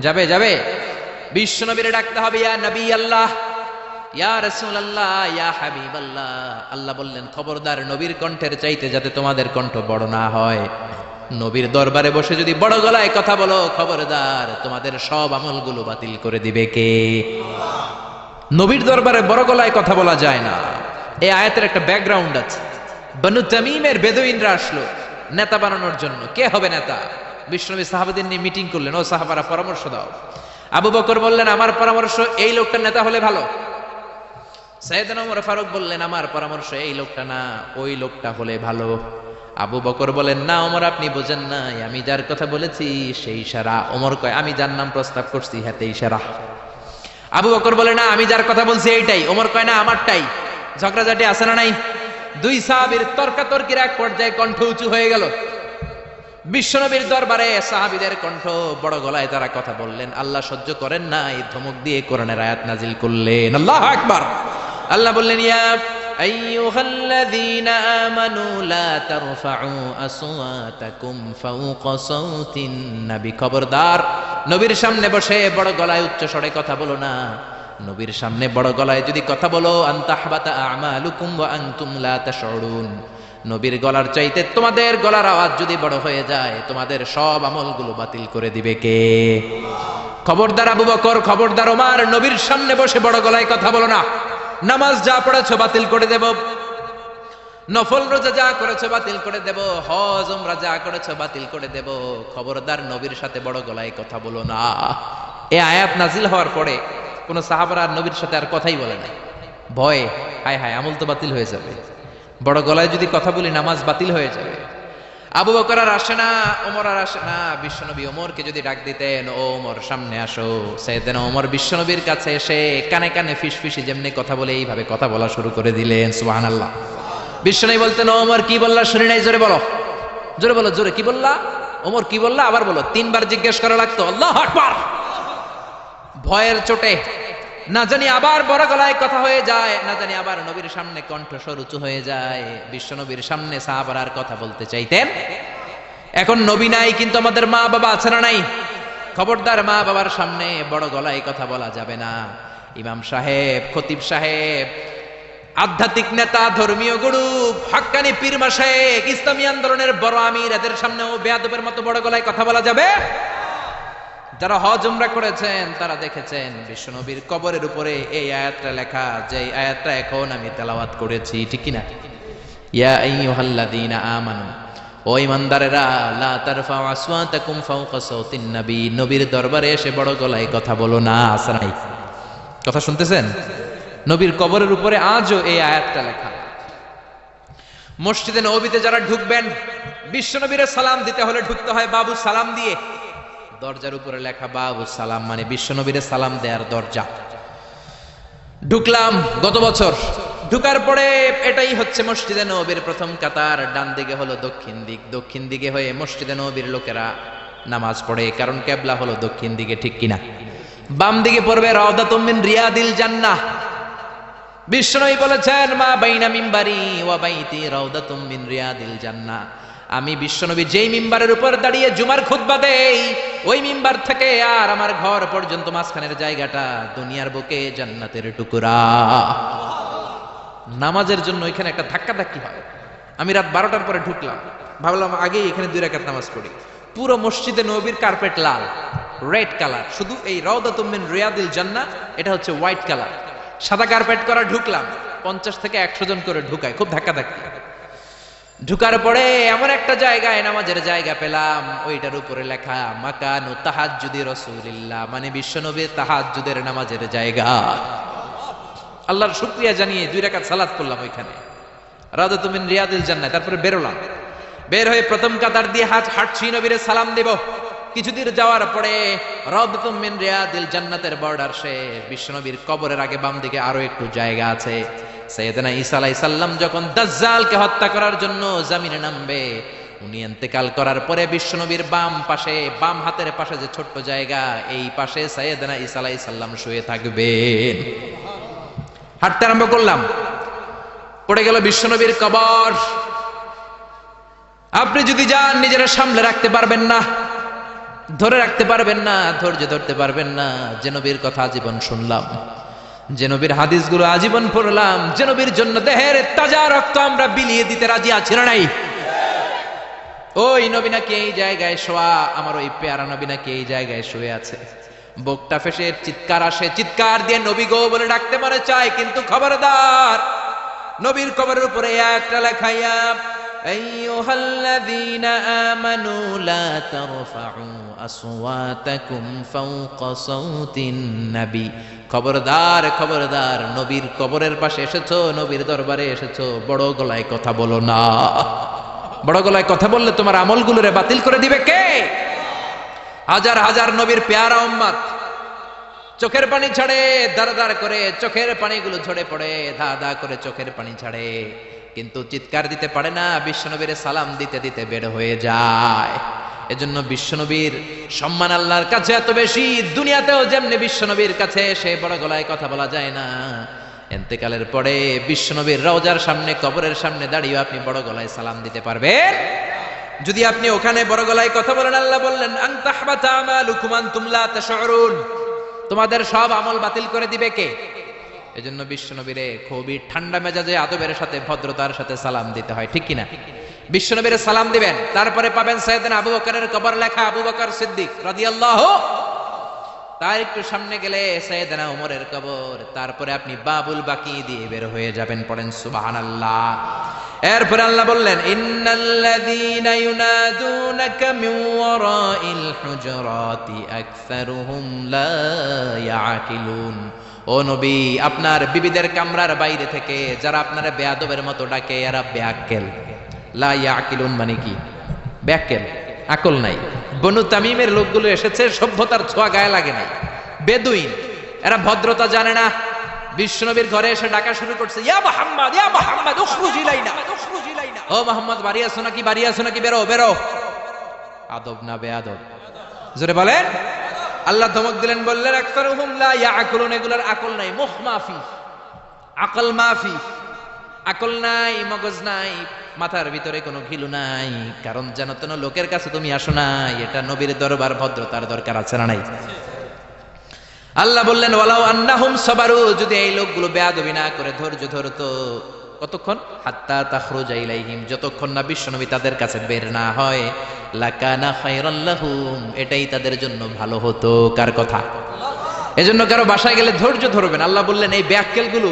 যাবে যাবে। বিশ্ব নবীরে ডাকতে হবে, ইয়া নবী আল্লাহ, ইয়া রাসূলুল্লাহ, ইয়া হাবিবাল্লাহ। আল্লাহ বললেন খবরদার, নবীর কণ্ঠের চাইতে যাতে তোমাদের কণ্ঠ বড় না হয়। নবীর দরবারে বসে যদি বড় গলায় কথা বলো, খবরদার তোমাদের সব আমলগুলো বাতিল করে দিবে কে? নবীর দরবারে বড় গলায় কথা বলা যায় না। এই আয়াতের একটা ব্যাকগ্রাউন্ড আছে। বনু তামিমের বেদুইনরা আসলো নেতা বানানোর জন্য। কে হবে নেতা? বিশ্বনবী সাহাবাদের নিয়ে মিটিং করলেন, ও সাহাবারা পরামর্শ দাও। আবু বকর বললেন, আমার পরামর্শ এই লোকটা নেতা হলে ভালো। সাইয়েদনা ওমর ফারুক বললেন, আমার পরামর্শ এই লোকটা না, ওই লোকটা হলে ভালো। আবু বকর বলেন, না ওমর আপনি বোঝেন নাই, আমি যার কথা বলেছি সেই ইশারা। ওমর কয়, আমি যার নাম প্রস্তাব করছি হাতে ইশারা। আবু বকর বলে, না আমি যার কথা বলছি এইটাই। ওমর কয়, না আমারটাই। ঝগড়াঝাটি আছে না নাই? দুই সাহাবীর তর্কাতর্কির এক পর্যায়ে কণ্ঠ উঁচু হয়ে গেল। বিশ্বনবীর দরবারে সাহাবীদের কণ্ঠ বড় গলায় তারা কথা বললেন। আল্লাহ সহ্য করেন নাই, ধমক দিয়ে কোরআনের আয়াত নাজিল করলেন। আল্লাহু আকবার। আল্লাহ বললেন, ইয়া আইয়ুহাল্লাযীনা আমানু লা তারফাউ আসওয়াতাকুম ফাওকা সাওতিন নবী, খবরদার নবীর সামনে বসে বড় গলায় উচ্চ স্বরে কথা বলো না। নবীর সামনে বড় গলায় যদি কথা বলো, আনতাহবাতা আমালুকুম ওয়া আনতুম লা তাশউরুন, নবীর গলার চাইতে তোমাদের গলার আওয়াজ যদি বড় হয়ে যায়, তোমাদের সব আমলগুলো বাতিল করে দিবে কে? খবরদার আবু বকর, খবরদার ওমর, নবীর সামনে বসে বড় গলায় কথা বলো না। নামাজ যা পড়েছো বাতিল করে দেব, নফল রোজা যা করেছো বাতিল করে দেব, হজ উমরা যা করেছো বাতিল করে দেব। খবরদার নবীর সাথে বড় গলায় কথা বলো না। এই আয়াত নাজিল হওয়ার পরে কোন সাহাবারা নবীর সাথে আর কথাই বলে নাই। ভয়ে, হায় হায় আমল তো বাতিল হয়ে যাবে, বড় গলায় যদি কথা বলি নামাজ বাতিল হয়ে যাবে। আবু বকর আর আসে না, ওমর আর আসে না। বিশ্বনবী ওমরকে যদি ডাক দিতেন, ও ওমর সামনে আসো, সাইয়েদনা ওমর বিশ্বনবীর কাছে এসে কানে কানে ফিসফিসি যেমনি কথা বলে এইভাবে কথা বলা শুরু করে দিলেন। সুবহানাল্লাহ। বিশ্বনবী বলতেন, ও ওমর কি বললা শুনি নাই, জোরে বলো, জোরে বলো, জোরে কি বললা? ওমর কি বললা আবার বলো। তিনবার জিজ্ঞেস করা লাগতো। আল্লাহু আকবার। ভয়ের চোটে না জানি আবার বড় গলায় কথা হয়ে যায়, না জানি আবার নবীর সামনে কণ্ঠস্বর উঁচু হয়ে যায়। বিশ্ব নবীর সামনে সাহাবারা আর কথা বলতে চাইতেন। এখন নবী নাই, কিন্তু আমাদের মা বাবা আছে না নাই? খবরদার মা বাবার সামনে বড় গলায় কথা বলা যাবে না। ইমাম সাহেব, খতিব সাহেব, আধ্যাত্মিক নেতা, ধর্মীয় গুরু, হাক্কানি পীর মাশায়েখ, ইসলামী আন্দোলনের বড় আমির, এদের সামনেও বেয়াদবের মতো বড় গলায় কথা বলা যাবে? যারা হজ উমরা করেছেন তারা দেখেছেন বিশ্বনবীর কবরের উপরে এই আয়াতটা লেখা, যে আয়াতটা এখন আমি তেলাওয়াত করেছি, ঠিক কি না? ইয়া আইয়ুহাল্লাযীনা আমানু, ও ঈমানদারেরা, লা তারফাউ আসওয়াতাকুম ফাওকা সাওতিন নবী, নবীর দরবারে এসে বড় গলায় কথা বলো না। আসরাই কথা শুনতেছেন? নবীর কবরের উপরে আজও এই আয়াতটা লেখা। মসজিদে নববীতে যারা ঢুকবেন, বিশ্বনবীরে সালাম দিতে হলে ঢুকতে হয় বাবু সালাম দিয়ে। দরজার উপরে লেখা বাবু সালাম, মানে বিশ্বনবীরে সালাম দেওয়ার দরজা। ঢুকলাম গত বছর, ঢুকার পরে এটাই হচ্ছে মসজিদে নববীর প্রথম কাতার। ডান দিকে হলো দক্ষিণ দিক, দক্ষিণ দিকে হয়ে মসজিদে নববীর লোকেরা নামাজ পড়ে, কারণ কিবলা হলো দক্ষিণ দিকে, ঠিক কিনা? বাম দিকে পড়বে রাউদাতুম মিন রিয়াদিল জান্নাহ। বিশ্বনবী বলেছেন, মা বাইনা মিম্বারি ওয়া বাইতি রাউদাতুম মিন রিয়াদিল জান্নাহ, আমি বিশ্বনবী যেই মিম্বারের উপর দাঁড়িয়ে জুমার খুতবা দেই, ওই মিম্বার থেকে আর আমার ঘর পর্যন্ত মাঝখানের জায়গাটা দুনিয়ার বুকে জান্নাতের টুকরা। নামাজের জন্য এখানে একটা ধাক্কা ধাক্কি হয়। আমি রাত 12টার পরে ঢুকলাম, ভাবলাম আগে এখানে 2 রাকাত নামাজ পড়ি। পুরো মসজিদে নববীর কার্পেট লাল, রেড কালার, শুধু এই রাউদাতুম মিন রিয়াদিল জান্নাহ এটা হচ্ছে হোয়াইট কালার, সাদা কার্পেট করা। ঢুকলাম, 50 থেকে 100 জন করে ঢুকায়, খুব ধাক্কা ধাক্কি। ঢুকার পরে এমন একটা জায়গায় নামাজের জায়গা পেলাম, ওইটার উপরে লেখা মাকানু তাহাজ্জুদি রাসূলিল্লাহ, মানে বিশ্বনবীর তাহাজ্জুদের নামাজের জায়গা। আল্লাহর শুকরিয়া জানিয়ে 2 রাকাত সালাত করলাম ওইখানে, রাউদাতুম মিন রিয়াদিল জান্নাহ। তারপরে বেরোলাম, বের হয়ে প্রথম কাতার দিয়ে হাঁটছি, নবীরে সালাম দেব। কিছুদিন যাওয়ার পরে রাউদাতুম মিন রিয়াদিল জান্নাতের বর্ডার শেষ, বিশ্বনবীর কবরের আগে বাম দিকে আরো একটু জায়গা আছে। সাইয়েদনা ঈসা আলাইহিস সালাম যখন দাজ্জালকে হত্যা করার জন্য জমিনে নামবে, উনি ইন্তেকাল করার পরে বিশ্বনবীর বাম পাশে, বাম হাতের পাশে যে ছোট্ট জায়গা, এই পাশে সাইয়েদনা ঈসা আলাইহিস সালাম শুয়ে থাকবেন। হাঁটতে আরম্ভ করলাম, পড়ে গেল বিশ্বনবীর কবর। আপনি যদি যান, নিজেরা সামলে রাখতে পারবেন না, ধরে রাখতে পারবেন না, ধৈর্য ধরতে পারবেন না। যে নবীর কথা আজীবন শুনলাম, যে নবীর হাদিসগুলো আজীবন পড়লাম, যে নবীর জন্য দেহের তাজা রক্ত আমরা বিলিয়ে দিতে রাজি আছি না নাই? ওই নবী নাকি এই জায়গায় শোয়া, আমার ওই পেয়ারা নবী নাকি এই জায়গায় শুয়ে আছে। বুকটা ফেসে চিৎকার আসে, চিৎকার দিয়ে নবী গো বলে ডাকতে মনে চায়, কিন্তু খবরদার, নবীর কবরের উপরে একটা লেখাইয়া, আইয়ুহাল্লাযীনা আমানু লা তারফাউ আসওয়াতাকুম ফাওকা সাওতিন নবী। খবরদার, খবরদার, নবীর কবরের পাশে এসেছো, নবীর দরবারে এসেছো, বড় গলায় কথা বলো না। বড় গলায় কথা বললে তোমার আমলগুলোরে বাতিল করে দিবে কে? হাজার হাজার নবীর পেয়ারা উম্মত চোখের পানি ছাড়ে, দাঁড় দাঁড় করে চোখের পানিগুলো ঝরে পড়ে, ধা ধা করে চোখের পানি ছাড়ে, কিন্তু চিৎকার দিতে পারে না। বিশ্বনবীর সালাম দিতে দিতে বের হয়ে যায়। এজন্য বিশ্বনবীর সম্মান আল্লাহর কাছে এত বেশি, দুনিয়াতেও যেমনি বিশ্বনবীর কাছে সে বড় গলায় কথা বলা যায় না, ইন্তেকালের পরে বিশ্বনবীর রওজার সামনে, কবরের সামনে দাঁড়িয়ে আপনি বড় গলায় সালাম দিতে পারবেন? যদি আপনি ওখানে বড় গলায় কথা বলেন, আল্লাহ বললেন আন তাহবাতা আমালুকুম আনতুম লা তাশউরুন, তোমাদের সব আমল বাতিল করে দিবে কে? এজন্য বিশ্বনবীরে খুবই ঠান্ডা মেজাজে, আদবের সাথে, ভদ্রতার সাথে সালাম দিতে হয়, ঠিক কিনা? বিশ্বনবীরে সালাম দিবেন, তারপরে পাবেন সাইয়েদনা আবু বকরের কবর লেখা, আবু বকর সিদ্দিক রাদিয়াল্লাহু। তার একটু সামনে গেলে সাইয়েদনা ওমরের কবর, তারপরে আপনি বাবুল বাকি দিয়ে বের হয়ে যাবেন। পড়েন সুবহানাল্লাহ। এরপরে আল্লাহ বললেন ইন্নাল্লাযীনা ইউনাদুনাকা মিন ওয়ারাইল হুজুরাতি আকসারুহুম লা ইয়াকিলুন। ও নবী, আপনার বিবিদের কামরার বাইরে থেকে যারা আপনারা বেয়াদবের মতো ডাকে, এরা বেআক্কেল। লা ইয়াকিলুন মানে কি? বেআক্কেল, আকল নাই। বনু তামিমের লোকগুলো এসেছে, সভ্যতার ছোঁয়া গায়ে লাগে নাই, বেদুইন, এরা ভদ্রতা জানে না। বিশ্বনবীর ঘরে এসে ডাকা শুরু করছে, ইয়া মুহাম্মদ, ইয়া মুহাম্মদ, উখরুজ ইলাইনা, ও মুহাম্মদ, বাড়ি আসো নাকি, বাড়ি আসো নাকি, বেরো বেরো। আদব না বেয়াদব? জোরে বলেন। আল্লাহ ধমক দিলেন, বললেন আকসারুহুম লা ইয়াকুলুন, এগুলোর আকল নাই, মুখ মাফি, আকল মাফি, আকল নাই, মগজ নাই, মাথার ভিতরে কোনো ঘিলু নাই। কারণ যেন তেন লোকের কাছে তুমি আসো নাই, এটা নবীর দরবার, ভদ্রতার দরকার আছে না নাই? আল্লাহ বললেন ওয়ালাউ আন্নাহুম সাবারু, যদি এই লোকগুলো বেয়াদবি না করে ধৈর্য ধরতো, কতক্ষণ? হাত্তা তাখরুজা ইলাইহিম, যতক্ষণ না বিশ্বনবী তাদের কাছে বের না হয়, লাকানা খায়রাল লাহুম, এটাই তাদের জন্য ভালো হতো। কার কথা? এজন্য কারো বাসায় গেলে ধৈর্য ধরবেন। আল্লাহ বললেন এই ব্যাককেলগুলো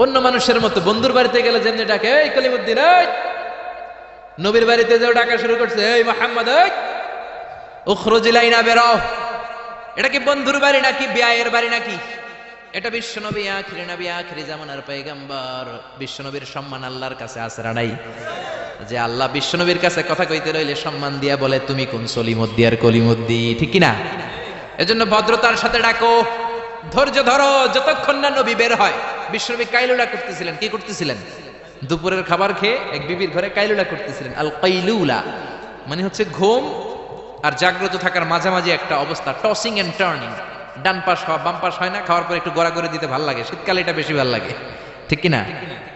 অন্য মানুষের মতো, বন্ধুর বাড়িতে গেলে যেমনি ডাকে, এই কলিমুদ্দিন, এই, নবীর বাড়িতে যেও ডাকা শুরু করছে, এই মুহাম্মদ, এই উখরুজ ইলাইনা, বেরো। এটা কি বন্ধুর বাড়ি নাকি বিয়ের বাড়ি নাকি? এটা বিশ্বনবী, আখিরি নবী, আখিরি জামানার পয়গম্বর। বিশ্বনবীর সম্মান আল্লাহর কাছে আছে না নাই? যে আল্লাহ বিশ্বনবীর কাছে কথা কইতে রইলে সম্মান দিয়া বলে, তুমি কোন সলিমুদ্দি আর কলিমুদ্দি, ঠিক কি না? এজন্য ভদ্রতার সাথে ডাকো, ধৈর্য ধরো যতক্ষণ না নবী বের হয়। বিশ্বনবী কাইলুলা করতেছিলেন। কি করতেছিলেন? দুপুরের খাবার খেয়ে এক বিবির ঘরে কাইলুলা করতেছিলেন। আল কাইলুলা মানে হচ্ছে ঘুম আর জাগ্রত থাকার মাঝামাঝি একটা অবস্থা, টসিং এন্ড টার্নিং, ডান পাশ হওয়া বাম পাশ হয় না, খাওয়ার পর একটু গড়াগড়ি দিতে ভালো লাগে, শীতকালে এটা বেশি ভালো লাগে, ঠিক কিনা?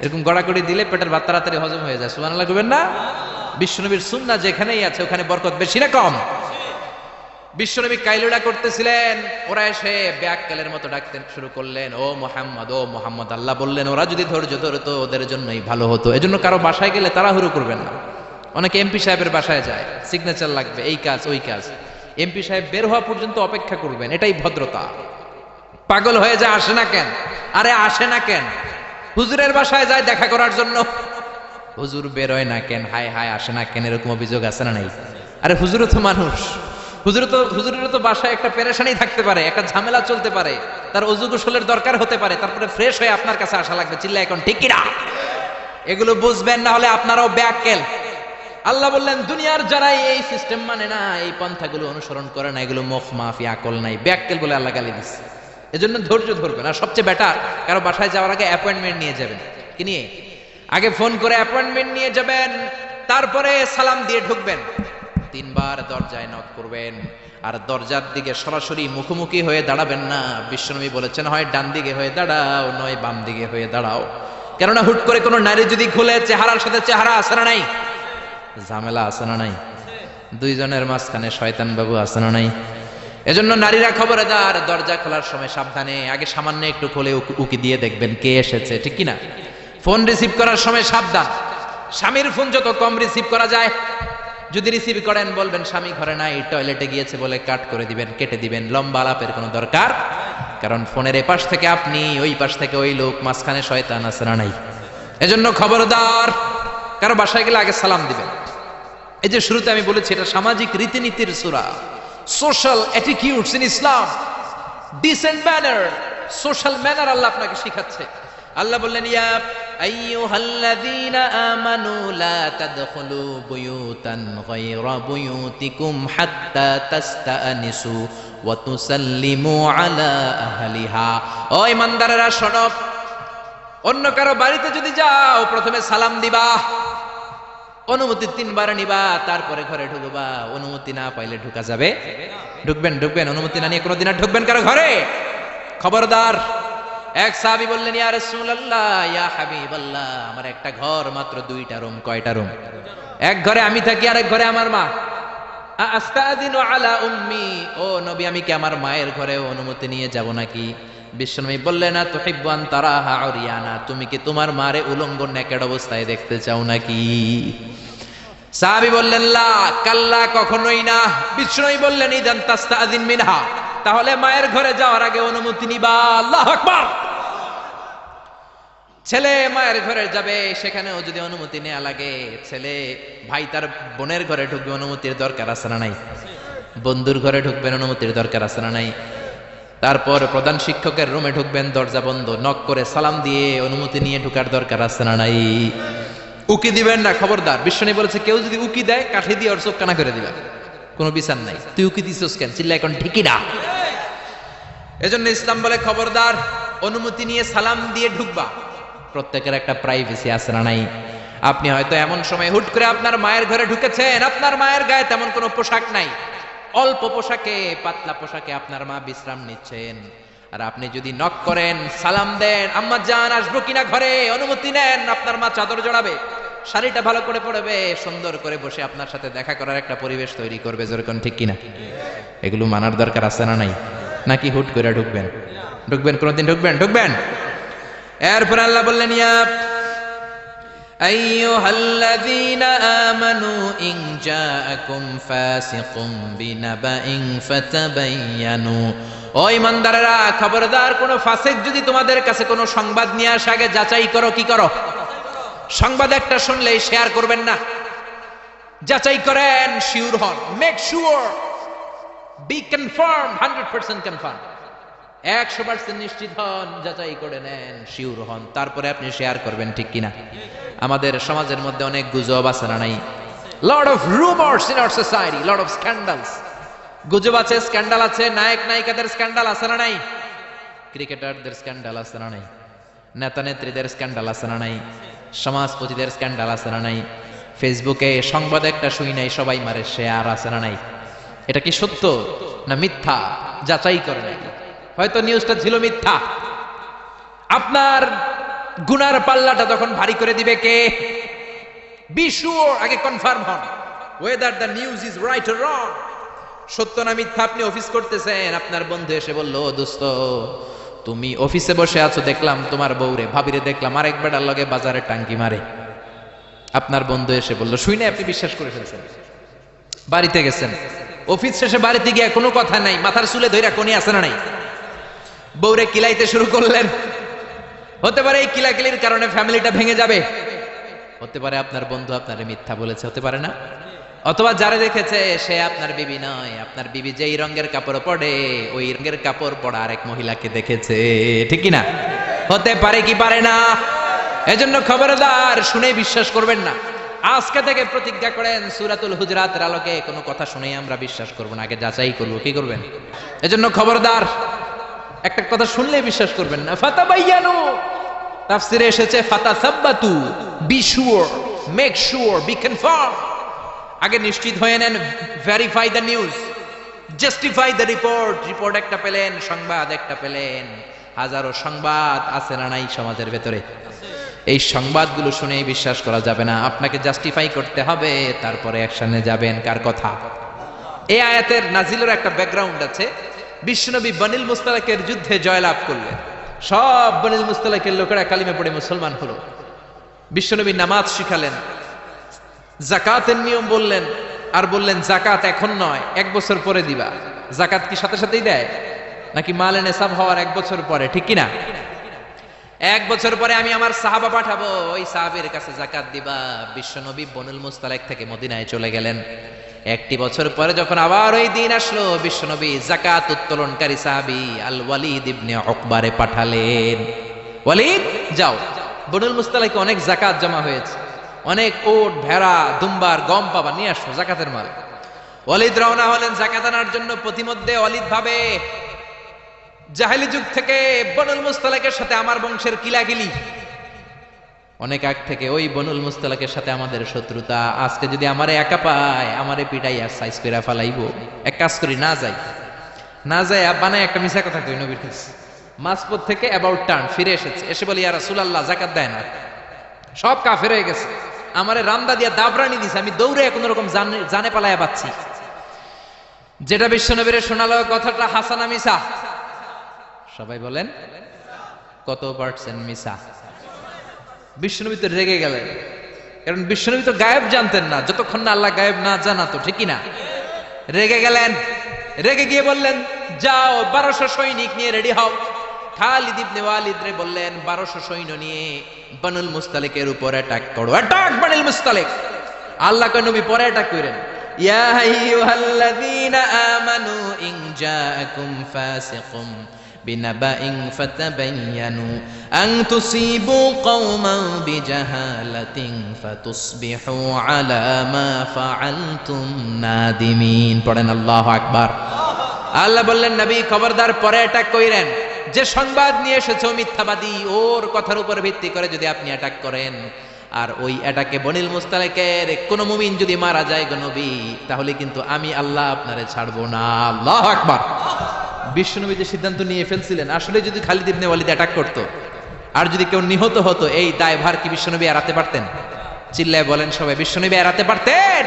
এরকম গড়াগড়ি দিলে পেটের ভাত তাড়াতাড়ি হজম হয়ে যায়। সুবহানাল্লাহ কইবেন না? বিশ্বনবীর সুন্নাহ যেখানেই আছে ওখানে বরকত বেশি না কম? বিশ্বনবী কাইলুলা করতেছিলেন, ওরা এসে ব্যাককালের মতো ডাকতে শুরু করলেন, ও মুহাম্মদ, ও মুহাম্মদ। আল্লাহ বললেন ওরা যদি ধৈর্য ধরতো ওদের জন্যই ভালো হতো। এজন্য কারো বাসায় গেলে তাড়াহুড়ো করবেন না। অনেকে এমপি সাহেবের বাসায় যায়, সিগনেচার লাগবে, এই কাজ ওই কাজ, এমপি সাহেব বের হওয়া পর্যন্ত অপেক্ষা করবেন, এটাই ভদ্রতা। পাগল হয়ে যায়, আসে না কেন? আরে আসে না কেন? হুজুরের বাসায় যায় দেখা করার জন্য, হুজুর বেরোয় না কেন? হায় হায়, আসে না কেন? এরকম অভিযোগ আছে না নাই? আরে হুজুরও তো মানুষ, হুজুরের তো বাসায় একটা পেরেশানি থাকতে পারে, একটা ঝামেলা চলতে পারে, তার অজু গোসলের দরকার হতে পারে, তারপরে ফ্রেশ হয়ে আপনার কাছে আসা লাগবে। চিল্লা এখন ঠিক কিনা? এগুলো বুঝবেন, না হলে আপনারাও ব্যাককেল। আল্লাহ বললেন দুনিয়ার যারা এই সিস্টেম মানে না, এই পন্থাগুলো অনুসরণ করে না, এগুলো মুখ মাফি, আকল নাই, ব্যাককেল বলে আল্লাহ গালি দিচ্ছে। এজন্য ধৈর্য ধরবেন। আর সবচেয়ে বেটার, কারো বাসায় যাওয়ার আগে অ্যাপয়েন্টমেন্ট নিয়ে যাবেন। কি নিয়ে? আগে ফোন করে অ্যাপয়েন্টমেন্ট নিয়ে যাবেন, তারপরে সালাম দিয়ে ঢুকবেন। 3 বার দরজায় নক করবেন, আর দরজার দিকে সরাসরি মুখোমুখি হয়ে দাঁড়াবেন না। বিশ্বনবী বলেছেন হয় ডান দিকে হয়ে দাঁড়াও, নয় বাম দিকে হয়ে দাঁড়াও। কেননা হুট করে কোনো নারী যদি খুলে, চেহারার সাথে চেহারা আছে না নাই? ঝামেলা আছে না নাই? দুইজনের মাঝখানে শয়তান বাবু আছে না নাই? এজন্য নারীরা খবরদার, দরজা খোলার সময় সাবধানে, আগে সামান্য একটু খুলে উকি দিয়ে দেখবেন কে এসেছে, ঠিক কিনা? ফোন রিসিভ করার সময় সাবধান, স্বামীর ফোন যত কম রিসিভ করা যায়। যদি রিসিভ করেন বলবেন স্বামী ঘরে নাই, টয়লেটে গিয়েছে বলে কাট করে দিবেন, কেটে দিবেন। লম্বা আলাপের কোনো দরকার, কারণ ফোনের এপাশ থেকে আপনি, ওই পাশ থেকে ওই লোক, মাঝখানে শয়তান আছে না নাই? এজন্য খবরদার, কারো বাসায় গেলে আগে সালাম দিবেন। এই যে শুরুতে আমি বলেছি, এটা সামাজিক রীতিনীতির সূরা, social attitudes in Islam, decent manner, social manner আল্লাহ আপনাকে শিখাচ্ছে। আল্লাহ বললেন ইয়া আইয়ুহাল্লাযীনা আমানু লা তাদখুলু বুয়ুতান গায়রা বুয়ুতিকুম হাত্তা তাস্তানিসু ওয়া তুসাল্লিমু আলা আহলিহা। ও ঈমানদারেরা শোনো, অন্য কারো বাড়িতে যদি যাও প্রথমে সালাম দিবা, অনুমতি 3 বার নিবা, তারপরে ঘরে ঢুকবা। অনুমতি না পাইলে ঢুকা যাবে? ঢুকবেন। অনুমতি না নিয়ে কোনোদিন আর ঢুকবেন কারো ঘরে? খবরদার। এক সাহাবী বললেন ইয়া রাসূলুল্লাহ, ইয়া হাবিবাল্লাহ, আমার একটা ঘর মাত্র, 2টা রুম। কয়টা রুম? এক ঘরে আমি থাকি, আরেক ঘরে আমার মা। আস্তাদিনু আলা উম্মি, ও নবী, আমি কি আমার মায়ের ঘরেও অনুমতি নিয়ে যাব নাকি? বিশ্বনবী বললেন না তুহিব্বু আন তারাহা উরিয়ানা, তুমি কি তোমার মারে উলঙ্গ নেকেড অবস্থায় দেখতে চাও নাকি? সাহাবী বললেন লা, কাল্লা, কখনোই না। বিশ্বনবী বললেন ইদান তাস্তাদিন মিনহা, তাহলে মায়ের ঘরে যাওয়ার আগে অনুমতি নিবা। আল্লাহু আকবার। ছেলে মায়ের ঘরে যাবে, সেখানেও যদি অনুমতি নেওয়া লাগে, ছেলে ভাই তার বোনের ঘরে ঢুকবে, অনুমতির দরকার আছে না নাই? বন্ধুর ঘরে ঢুকবেন, অনুমতির দরকার আছে না নাই? তারপর প্রধান শিক্ষকের রুমে ঢুকবেন, দরজা বন্ধ, নক করে সালাম দিয়ে অনুমতি নিয়ে ঢুকার দরকার আছে না নাই? উকি দিবেন না, খবরদার। বিশ্বনী বলেছে কেউ যদি উকি দেয়, কাঠি দিয়ে ওর চোখ কানা করে দিবেন, কোনো বিচার নাই। তুই উকি দিছিস কেন? চিল্লা এখন ঠিকই না। এজন্য ইসলাম বলে খবরদার, অনুমতি নিয়ে সালাম দিয়ে ঢুকবা। প্রত্যেকের একটা প্রাইভেসি আছে না নাই? আপনি হয়তো এমন সময় হুট করে আপনার মায়ের ঘরে ঢুকেছেন, আপনার মায়ের গায়ে তেমন কোনো পোশাক নাই, অল্প পোশাকে, পাতলা পোশাকে আপনার মা বিশ্রাম নিচ্ছেন। আর আপনি যদি নক করেন, সালাম দেন, আম্মা জান আসবো কিনা ঘরে, অনুমতি নেন, আপনার মা চাদর জড়াবে, শাড়িটা ভালো করে পরবে, সুন্দর করে বসে আপনার সাথে দেখা করার একটা পরিবেশ তৈরি করবে। যেরকম ঠিক কিনা? এগুলো মানার দরকার আছে না নাই? নাকি হুট করে ঢুকবেন? কোনদিন ঢুকবেন। এরপর আল্লাহ বললেন ইয়া আইয়ুহাল্লাযীনা আমানু ইন জাআকুম ফাসিকুম বিনাবাইন ফাতাবায়ানু, ও ঈমানদারেরা খবরদার, কোন ফাসিক যদি তোমাদের কাছে কোনো সংবাদ নিয়ে আসে, আগে যাচাই করো। কি করো? সংবাদ একটা শুনলেই শেয়ার করবেন না, যাচাই করেন, শিওর হন, make sure, be confirm, 100% confirm, 100% নিশ্চিত হন, যাচাই করে নেন, শিওর হন, তারপরে আপনি শেয়ার করবেন, ঠিক কিনা? আমাদের সমাজের মধ্যে অনেক গুজব আছে না নাই? Lot of rumours in our society, lot of scandals. গুজব আছে, স্ক্যান্ডাল আছে, নায়ক নায়িকাদের স্ক্যান্ডাল আছে না নাই? ক্রিকেটারদের স্ক্যান্ডাল আছে না নাই? নেতা নেত্রীদের স্ক্যান্ডাল আছে না নাই? সমাজপতিদের স্ক্যান্ডাল আছে না নাই? ফেসবুকে সংবাদ একটা শুই নাই, সবাই মারে শেয়ার, আছে না নাই? এটা কি সত্য না মিথ্যা? যাচাই করে নাকি? হয়তো নিউজটা ছিল মিথ্যা, আপনার গুনার পাল্লাটা তখন ভারী করে দিবে কে? বি শিওর, আগে কনফার্ম হন whether the news is right or wrong, সত্য না মিথ্যা। আপনি অফিস করতেছেন, আপনার বন্ধু এসে বলল, দোস্ত তুমি অফিসে বসে আছো, দেখলাম তোমার বউরে, ভাবিরে দেখলাম আরেক বেটার লগে বাজারে টাঙ্কি মারে। আপনার বন্ধু এসে বলল, শুই না, আপনি বিশ্বাস করে ফেলছেন। বাড়িতে গেছেন, অফিস শেষে বাড়িতে গিয়ে কোনো কথা নাই, মাথার চুলে ধইরা কোনি আছে না নাই? বউরে কিলাইতে শুরু করলেন। হতে পারে এই কিলাকিলির কারণে ফ্যামিলিটা ভেঙে যাবে, হতে পারে আপনার বন্ধু আপনারে মিথ্যা বলেছে, হতে পারে না? অথবা যারা দেখেছে সে আপনার বিবি নয়, আপনার বিবি যেই রঙের কাপড় পরে ওই রঙের কাপড় পরা আরেক মহিলাকে দেখেছে, ঠিক কি না? হতে পারে কি পারে না? এজন্য খবরদার, শুনে বিশ্বাস করবেন না। আজকে থেকে প্রতিজ্ঞা করেন সূরাতুল হুজরাতের আলোকে কোনো কথা শুনেই আমরা বিশ্বাস করব না, আগে যাচাই করব। কি করবেন? এজন্য খবরদার, একটা কথা শুনলে বিশ্বাস করবেন না। ফাতাবায়ানু, তাফসিরে এসেছে ফাতাসাব্বাতু, be sure, make sure, be confirm. আগে নিশ্চিত হয়ে নেন, verify the news, justify the report. Report একটা পেলেন, সংবাদ একটা পেলেন, হাজারো সংবাদ আছে না নাই সমাজের ভেতরে? এই সংবাদগুলো শুনেই বিশ্বাস করা যাবে না, আপনাকে জাস্টিফাই করতে হবে, তারপরে অ্যাকশনে যাবেন। কার কথা? এই আয়াতের নাজিলের একটা ব্যাকগ্রাউন্ড আছে। বিশ্বনবী বনিল মুস্তালাকের যুদ্ধে জয়লাভ করলেন, সব বনিল মুস্তালাকের লোকেরা কালিমা পড়ে মুসলমান হলো। বিশ্বনবী নামাজ শিখালেন, জাকাতের নিয়ম বললেন, আর বললেন জাকাত এখন নয়, 1 বছর পরে দিবা। জাকাত কি সাথে সাথেই দেয় নাকি মালে নেশাব হওয়ার 1 বছর পরে, ঠিক কিনা? 1 বছর পরে আমি আমার সাহাবা পাঠাবো, ওই সাহাবের কাছে জাকাত দিবা। বিশ্বনবী বনুল মুস্তালিক থেকে মদিনায় চলে গেলেন। 1 বছর পরে যখন আবার ওই দিন আসলো, বিশ্বনবী জাকাত উত্তোলনকারী সাহাবী আল ওয়ালিদ ইবনে উকবারে পাঠালেন, ওয়ালিদ যাও, বনুল মুস্তালিকে অনেক জাকাত জমা হয়েছে, অনেক ওট, ভেড়া, দুম্বার, গম পাবা, নিয়ে আসো জাকাতের মাল। ওয়ালিদ রওনা হলেন জাকাত আনার জন্য। প্রতিমধ্যে ওয়ালিদ ভাবে, জাহেলি যুগ থেকে বনুল মুস্তালিকের সাথে আমার বংশের কিলাকিলি, অনেক আগ থেকে ওই বনুল মুস্তালিকের সাথে আমাদের শত্রুতা। আজকে যদি আমারে একা পায়, আমারে পিটাইয়া সাইজ কইরা ফালাইবো। এক কাজ করি, না যাই, না যাই বানায় একটা মিছা কথা কই নবীর কাছে। মাঝপথ থেকে অ্যাবাউট টার্ন ফিরে এসেছে, এসে বলি ইয়া রাসূলুল্লাহ জাকাত দেয় না, সব কাফের হয়ে গেছে, আমারে রামদা দিয়া দাবরানি দিছে, আমি দৌড়ে কোন রকম জানে পালায়া পাচ্ছি। যেটা বিশ্বনবীর শোনালো কথাটা হাসানা মিছা? সবাই বলেন কত পার্সেন্ট মিছা? বিশ্বনবী তো রেগে গেলেন, কারণ বিশ্বনবী তো গায়েব জানতেন না, যতক্ষণ না আল্লাহ গায়েব না জানাতো, ঠিক কি না? রেগে গেলেন, রেগে গিয়ে বললেন যাও 1200 সৈনিক নিয়ে রেডি হও। খালিদ ইবনে ওয়ালিদ রে বললেন 1200 সৈন্য নিয়ে বনুল মুস্তালিকের উপর অ্যাটাক করো। অ্যাটাক বনুল মুস্তালিক। আল্লাহ কয় নবী পরে অ্যাটাক করেন, ইয়া আইয়ুহাল্লাযীনা আমানু ইন জাআকুম ফাসিকুম বিনাবাইন ফাতাবায়ানু আন তুসিবু কওমান বিজাহালাতিন ফাতুসবিহু আলা মা ফাআলতুম নাদিমিন। পড়েন আল্লাহু আকবার। আল্লাহ বললেন নবী খবরদার পরে অ্যাটাক কইরেন, যে সংবাদ নিয়ে এসেছে মিথ্যাবাদী, ওর কথার উপর ভিত্তি করে যদি আপনি অ্যাটাক করেন, আর ওই অ্যাটাকে বনিল মুস্তালিকের কোন মুমিন যদি মারা যায় গো নবী, তাহলে কিন্তু আমি আল্লাহ আপনারে ছাড়বো না। আল্লাহু আকবার। বিশ্বনবী যে সিদ্ধান্ত নিয়ে ফেলছিলেন, আসলে যদি খালিদ ইবনে ওয়ালিদ অ্যাটাক করতো আর যদি কেউ নিহত হতো, এই দায়ভার কি বিশ্বনবী এড়াতে পারতেন? চিল্লায় বলেন সবাই, বিশ্বনবী এড়াতে পারতেন?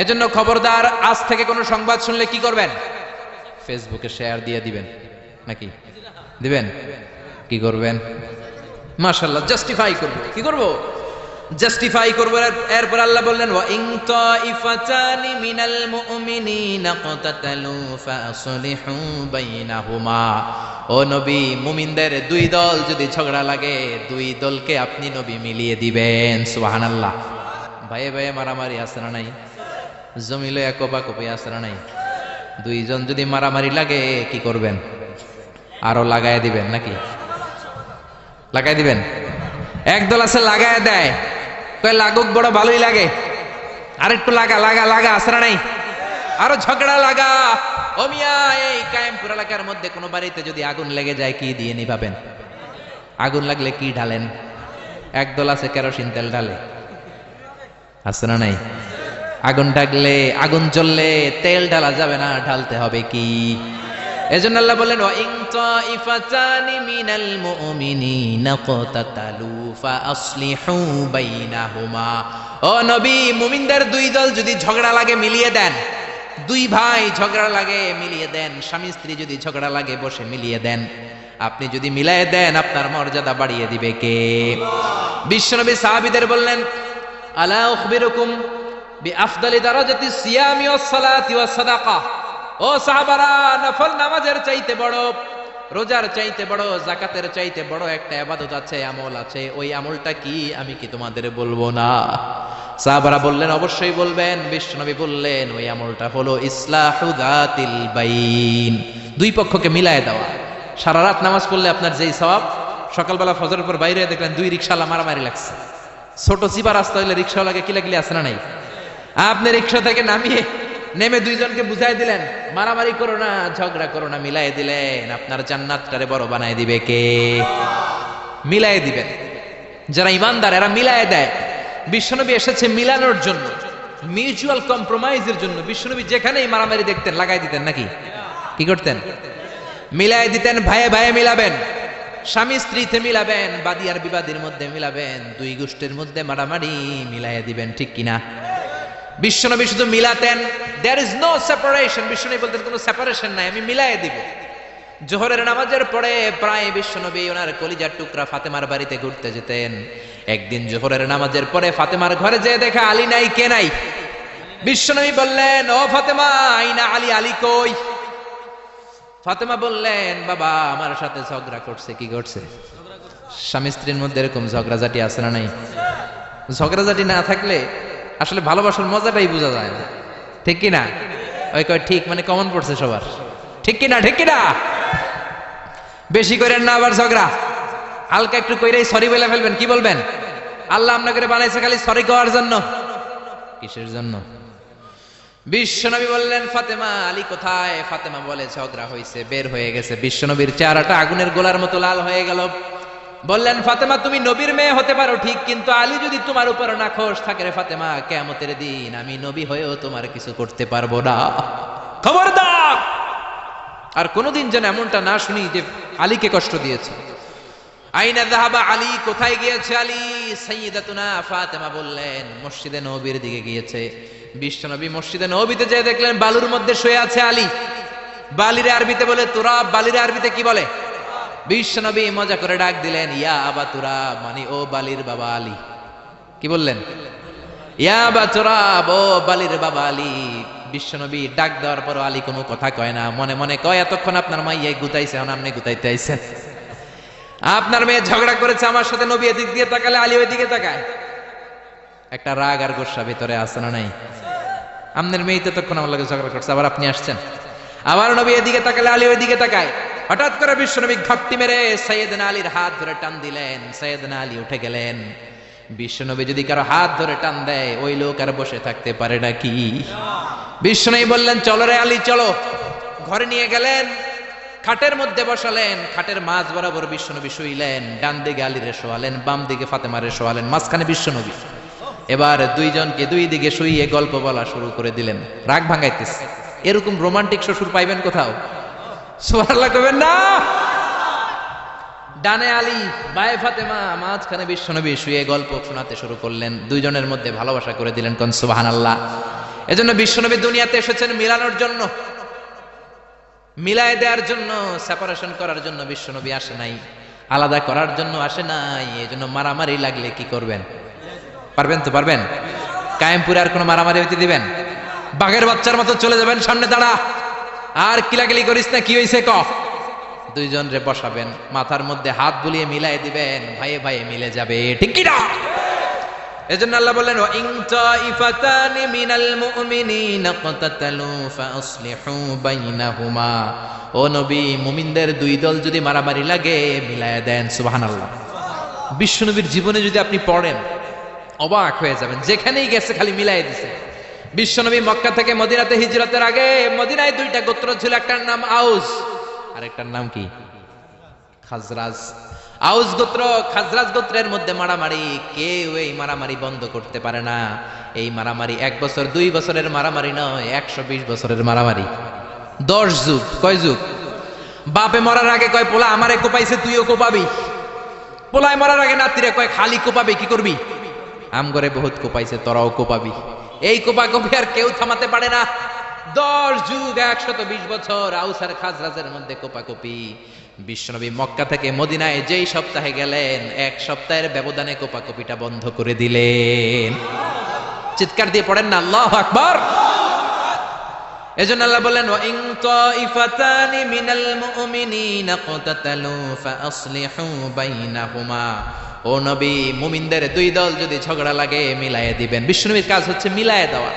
এজন্য খবরদার, আজ থেকে কোনো সংবাদ শুনলে কি করবেন? ফেসবুকে শেয়ার দিয়ে দিবেন, নাকি দিবেন? কি করবেন? মাশাআল্লাহ, জাস্টিফাই করব। কি করব? জাস্টিফাই করব। এরপর আল্লাহ বললেন ওয়া ইন তাইফাতানি মিনাল মুমিনিনা ক্তাতালু ফাসলিহু বাইনাহুমা। ও নবী, মুমিনদের 2 দল যদি ঝগড়া লাগে, 2 দলকে আপনি নবী মিলিয়ে দিবেন। সুবহানাল্লাহ। ভাইয়ে ভাইয়ে মারামারি আছে না নাই? জমিলে কোপাকুপি আছে না নাই? 2 জন যদি মারামারি লাগে কি করবেন? আরো লাগায় দিবেন, নাকি লাগাই দিবেন? একদল আছে লাগায় দেয়, কয় লাগুক, বড় ভালোই লাগে, আরেকটু লাগা লাগা লাগা, আছে না নাই? আরো ঝগড়া লাগা। ও মিয়া, এই কায়েমপুর এলাকার মধ্যে কোন বাড়িতে যদি আগুন লেগে যায়, কি দিয়ে নিভাবেন? আগুন লাগলে কি ঢালেন? একদল আছে কেরোসিন তেল ঢালে, আছে না নাই? আগুন ডাকলে, আগুন জ্বললে তেল ঢালা যাবে না, ঢালতে হবে কি? এজন্য আল্লাহ বললেন ওয়া ইন তাইফাতানি মিনাল মুমিনিনা ক্তাতালু ফাসলিহু বাইনাহুমা। ও নবী, মুমিনদের 2 দল যদি ঝগড়া লাগে মিলিয়ে দেন। 2 ভাই ঝগড়া লাগে মিলিয়ে দেন, স্বামী স্ত্রী যদি ঝগড়া লাগে বসে মিলিয়ে দেন। আপনি যদি মিলিয়ে দেন, আপনার মর্যাদা বাড়িয়ে দিবে কে? বিশ্বনবী সাহাবীদের বললেন আলা উখবিরুকুম বিআফদালি দারাজাতি সিয়ামি ওয়াস সালাতি ওয়াস সাদাকা। ও সাহাবারা, নফল নামাজের চাইতে বড়, রোজার চাইতে বড়, যাকাতের চাইতে বড় একটা ইবাদত আছে, আমল আছে। ওই আমলটা কি আমি কি তোমাদের বলবো না? সাহাবারা বললেন অবশ্যই বলবেন। বিশ্বনবী বললেন ওই আমলটা হলো ইসলাহু যাতিল বাইন, দুই পক্ষকে মিলায় দেওয়া। সারা রাত নামাজ পড়লে আপনার যেই সওয়াব, সকালবেলা ফজরের পর বাইরে দেখলেন দুই রিকশাওয়ালা মারামারি লাগছে। ছোট চিপা রাস্তা হইলে রিকশাওয়ালাকে কিলাকিলি আছে না নাই? আপনি রিকশা থেকে নেমে দুইজনকে বুঝাই দিলেন মারামারি করো না, ঝগড়া করো না, মিলাই দিলেন। আপনার জান্নাতটারে বড় বানায় দিবে কে? মিলাই দিবেন। যারা ইমানদার এরা মিলাই দেয়। বিশ্বনবী এসেছে মিলানোর জন্য, মিউচুয়াল কম্প্রোমাইজের জন্য। বিশ্বনবী যেখানেই মারামারি দেখতেন লাগাই দিতেন, নাকি কি করতেন? মিলাই দিতেন। ভাইয়ে ভাইয়ে মিলাবেন, স্বামী স্ত্রীতে মিলাবেন, বাদী আর বিবাদীর মধ্যে মিলাবেন, দুই গোষ্ঠীর মধ্যে মারামারি মিলাই দিবেন, ঠিক কিনা? বিশ্বনবী শুধু মিলাতেন, দেয়ার ইজ নো সেপারেশন। বিশ্বনবী বলতেন কোনো সেপারেশন নাই, আমি মিলাই দিব। জোহরের নামাজের পরে প্রায় বিশ্বনবী ওনার কলিজার টুকরা ফাতেমার বাড়িতে ঘুরতে যেতেন। একদিন জোহরের নামাজের পরে ফাতেমার ঘরে যেয়ে দেখা আলী নাই। কে নাই? বিশ্বনবী বললেন ও ফাতেমা, আইনা আলী, আলী কই? ফাতেমা বললেন বাবা আমার সাথে ঝগড়া করছে। কি করছে? স্বামী স্ত্রীর মধ্যে এরকম ঝগড়াঝাটি আছে না নাই? ঝগড়াঝাটি না থাকলে আসলে ভালোবাসার মজাটাই বোঝা যায় না, ঠিক কিনা? ওই কয় ঠিক, মানে কমন পড়ছে সবার, ঠিক কিনা? ঠিক কিনা? বেশি করেন না আবার ঝগড়া, হালকা একটু কইরাই সরি বলে ফেলবেন। কি বলবেন? আল্লাহ আপনাকে বানাইছে খালি সরি করার জন্য, কিসের জন্য? বিশ্বনবী বললেন ফাতেমা, আলী কোথায়? ফাতেমা বলে ঝগড়া হয়েছে, বের হয়ে গেছে। বিশ্বনবীর চেহারাটা আগুনের গোলার মতো লাল হয়ে গেল। বললেন ফাতেমা তুমি নবীর মেয়ে হতে পারো ঠিক, কিন্তু আলী যদি তোমার উপর নাখোশ থাকে রে ফাতেমা, কিয়ামতের দিন আমি নবী হয়েও তোমার কিছু করতে পারবো না। খবরদার আর কোনোদিন যেন এমনটা না শুনি যে আলীকে কষ্ট দিয়েছে। আইনা যাহাবা আলী, কোথায় গিয়েছে আলী? সাইয়্যিদাতুনা ফাতেমা বললেন মসজিদে নববীর দিকে গিয়েছে। বিশ্বনবী মসজিদে নববীতে যেয়ে দেখলেন বালুর মধ্যে শুয়ে আছে আলী। বালিরে আরবিতে বলে তুরাব, বালিরে আরবিতে কি বলে? বিশ্বনবী মজা করে ডাক দিলেন ইয়া আবা তুরাব, মানে ও বালির বাবা আলী। কি বললেন? ইয়া আবা তুরাব, ও বালির বাবা আলী। বিশ্বনবী ডাক দেওয়ার পর আলী কোনো কথা কয় না, মনে মনে কয় এতক্ষণ আপনার মাইয়াই গুতাইছে, এখন আপনি গুতাইতে আইছেন। আপনার মেয়ে ঝগড়া করেছে আমার সাথে, নবী এদিক দিয়ে তাকালে আলী ওই দিকে তাকায়। একটা রাগ আর গোসা ভিতরে আছে না নাই? আপনার মেয়ে তো তখন আমার লাগে ঝগড়া করছে, আবার আপনি আসছেন। আবার নবী এদিকে তাকালে আলী ওই দিকে তাকায়। হঠাৎ করে বিশ্বনবী ঘাপটি মেরে সাইয়েদনা আলীর হাত ধরে টান দিলেন। সাইয়েদনা আলী উঠে গেলেন। বিশ্বনবী যদি কারো হাত ধরে টান দেয় ওই লোক আর বসে থাকতে পারে নাকি? বিশ্বনবী বললেন চলো রে আলী চলো। ঘরে নিয়ে গেলেন, খাটের মধ্যে বসালেন, খাটের মাঝ বরাবর বিশ্বনবী শুইলেন। ডান দিকে আলীরে শোয়ালেন, বাম দিকে ফাতেমারে শোয়ালেন, মাঝখানে বিশ্বনবী। এবার দুইজনকে দুই দিকে শুইয়ে গল্প বলা শুরু করে দিলেন। রাগ ভাঙাইতেছে। এরকম রোমান্টিক শ্বশুর পাইবেন কোথাও? সুবহানাল্লাহ কইবেন না? ডানে আলী, বায়ে ফাতেমা, মাঝখানে বিশ্বনবী শুয়ে গল্প শোনাতে শুরু করলেন। দুইজনের মধ্যে ভালোবাসা করে দিলেন। কোন সুবহানাল্লাহ। এজন্য বিশ্বনবী দুনিয়াতে এসেছেন মিলানোর জন্য, মিলায় দেওয়ার জন্য, সেপারেশন করার জন্য বিশ্বনবী আসে নাই, আলাদা করার জন্য আসে নাই। এজন্য মারামারি লাগলে কি করবেন? পারবেন তো? পারবেন? কায়েমপুরে আর কোনো মারামারি হইতে দিবেন? বাঘের বাচ্চার মতো চলে যাবেন, সামনে দাঁড়া, আর কিলাকিলি করিস না, কি হইছে ক। দুইজন রে বসাবেন, মাথার মধ্যে হাত বুলিয়ে মিলাই দিবেন, ভাইয়ে ভাইয়ে মিলে যাবে, ঠিক কি না? এজন্য আল্লাহ বললেন ওয়া ইন তাইফাতানি মিনাল মুমিনিনা ক্তাতালু ফাসলিহু বাইনাহুমা। ও নবী, মুমিনদের দুই দল যদি মারামারি লাগে মিলায়া দেন। সুবহানাল্লাহ। বিশ্বনবীর জীবনে যদি আপনি পড়েন অবাক হয়ে যাবেন, যেখানেই গেছে খালি মিলাই দিছে। বিশ্বনবী মক্কা থেকে মদিনাতে হিজরতের আগে মদিনায় দুইটা গোত্র ছিল, একটার নাম আউস আর একটার নাম কি? খাজরাজ। আউস গোত্র খাজরাজ গোত্রের মধ্যে মারামারি, কেউ এই মারামারি বন্ধ করতে পারে না। এই মারামারি 1 বছর 2 বছরের মারামারি নয়, 120 বছরের মারামারি। 10 যুগ। কয় যুগ? বাপে মরার আগে কয় পোলা আমারে কোপাইছে তুইও কোপাবি। পোলায় মরার আগে নাতিরে কয় খালি কোপাবি, কি করবি? আমগরে বহুত কোপাইছে, তোরাও কোপাবি। এই কোপাকপি আর কেউ থামাতে পারে না। 10 যুগ 120 বছর আউস আর খাজরাজের মধ্যে কোপাকপি। বিশ্বনবী মক্কা থেকে মদিনায় যেই সপ্তাহে গেলেন, 1 সপ্তাহের ব্যবধানে কোপাকপিটা বন্ধ করে দিলেন। চিৎকার দিয়ে পড়েন না আল্লাহু আকবার। এজন্য আল্লাহ বললেন ওয়া ইন তাইফাতানি মিনাল মুমিনিনা ক্তাতালু ফাআসলিহু বাইনাহুমা। ও নবী, মুমিনদের দুই দল যদি ঝগড়া লাগে মিলায়ে দিবেন। বিশ্বনবীর কাজ হচ্ছে মিলায়ে দেওয়া।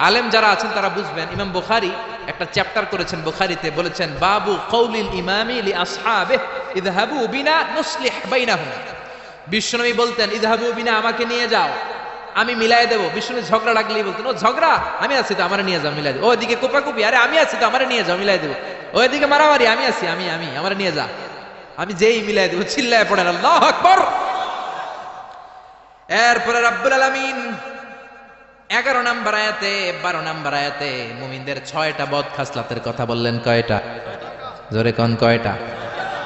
আলেম যারা আছেন তারা বুঝবেন। ইমাম বুখারী একটা চ্যাপ্টার করেছেন বুখারীতে, বলেছেন বাবু কওলিল ইমামি লি আসহাবিহি ইযহাবু বিনা নুসলিহ বাইনাহুম। বিশ্বনবী বলতেন ইযহাবু বিনা, আমাকে নিয়ে যাও, আমি মিলাই দেবো। বিষ্ণু ঝগড়া লাগলেই বলতেন ও ঝগড়া, আমি আছি তো, আমার নিয়ে যাও, মিলাই দেবো। ওইদিকে কোপাকুপি, আরে আমি আছি তো, আমার নিয়ে যাও, মিলাই দেবো। ওইদিকে মারামারি, আমি আছি, আমি আমার নিয়ে যা, আমি যেই মিলাই দেবো। চিল্লায় পড়েন আল্লাহু আকবার। এরপরে রাব্বুল আলামিন 11 নম্বর আয়াতে 12 নম্বর আয়াতে মুমিনদের 6টা বদ খাসলাতের কথা বললেন। কয়টা? জোরে কোন কয়টা?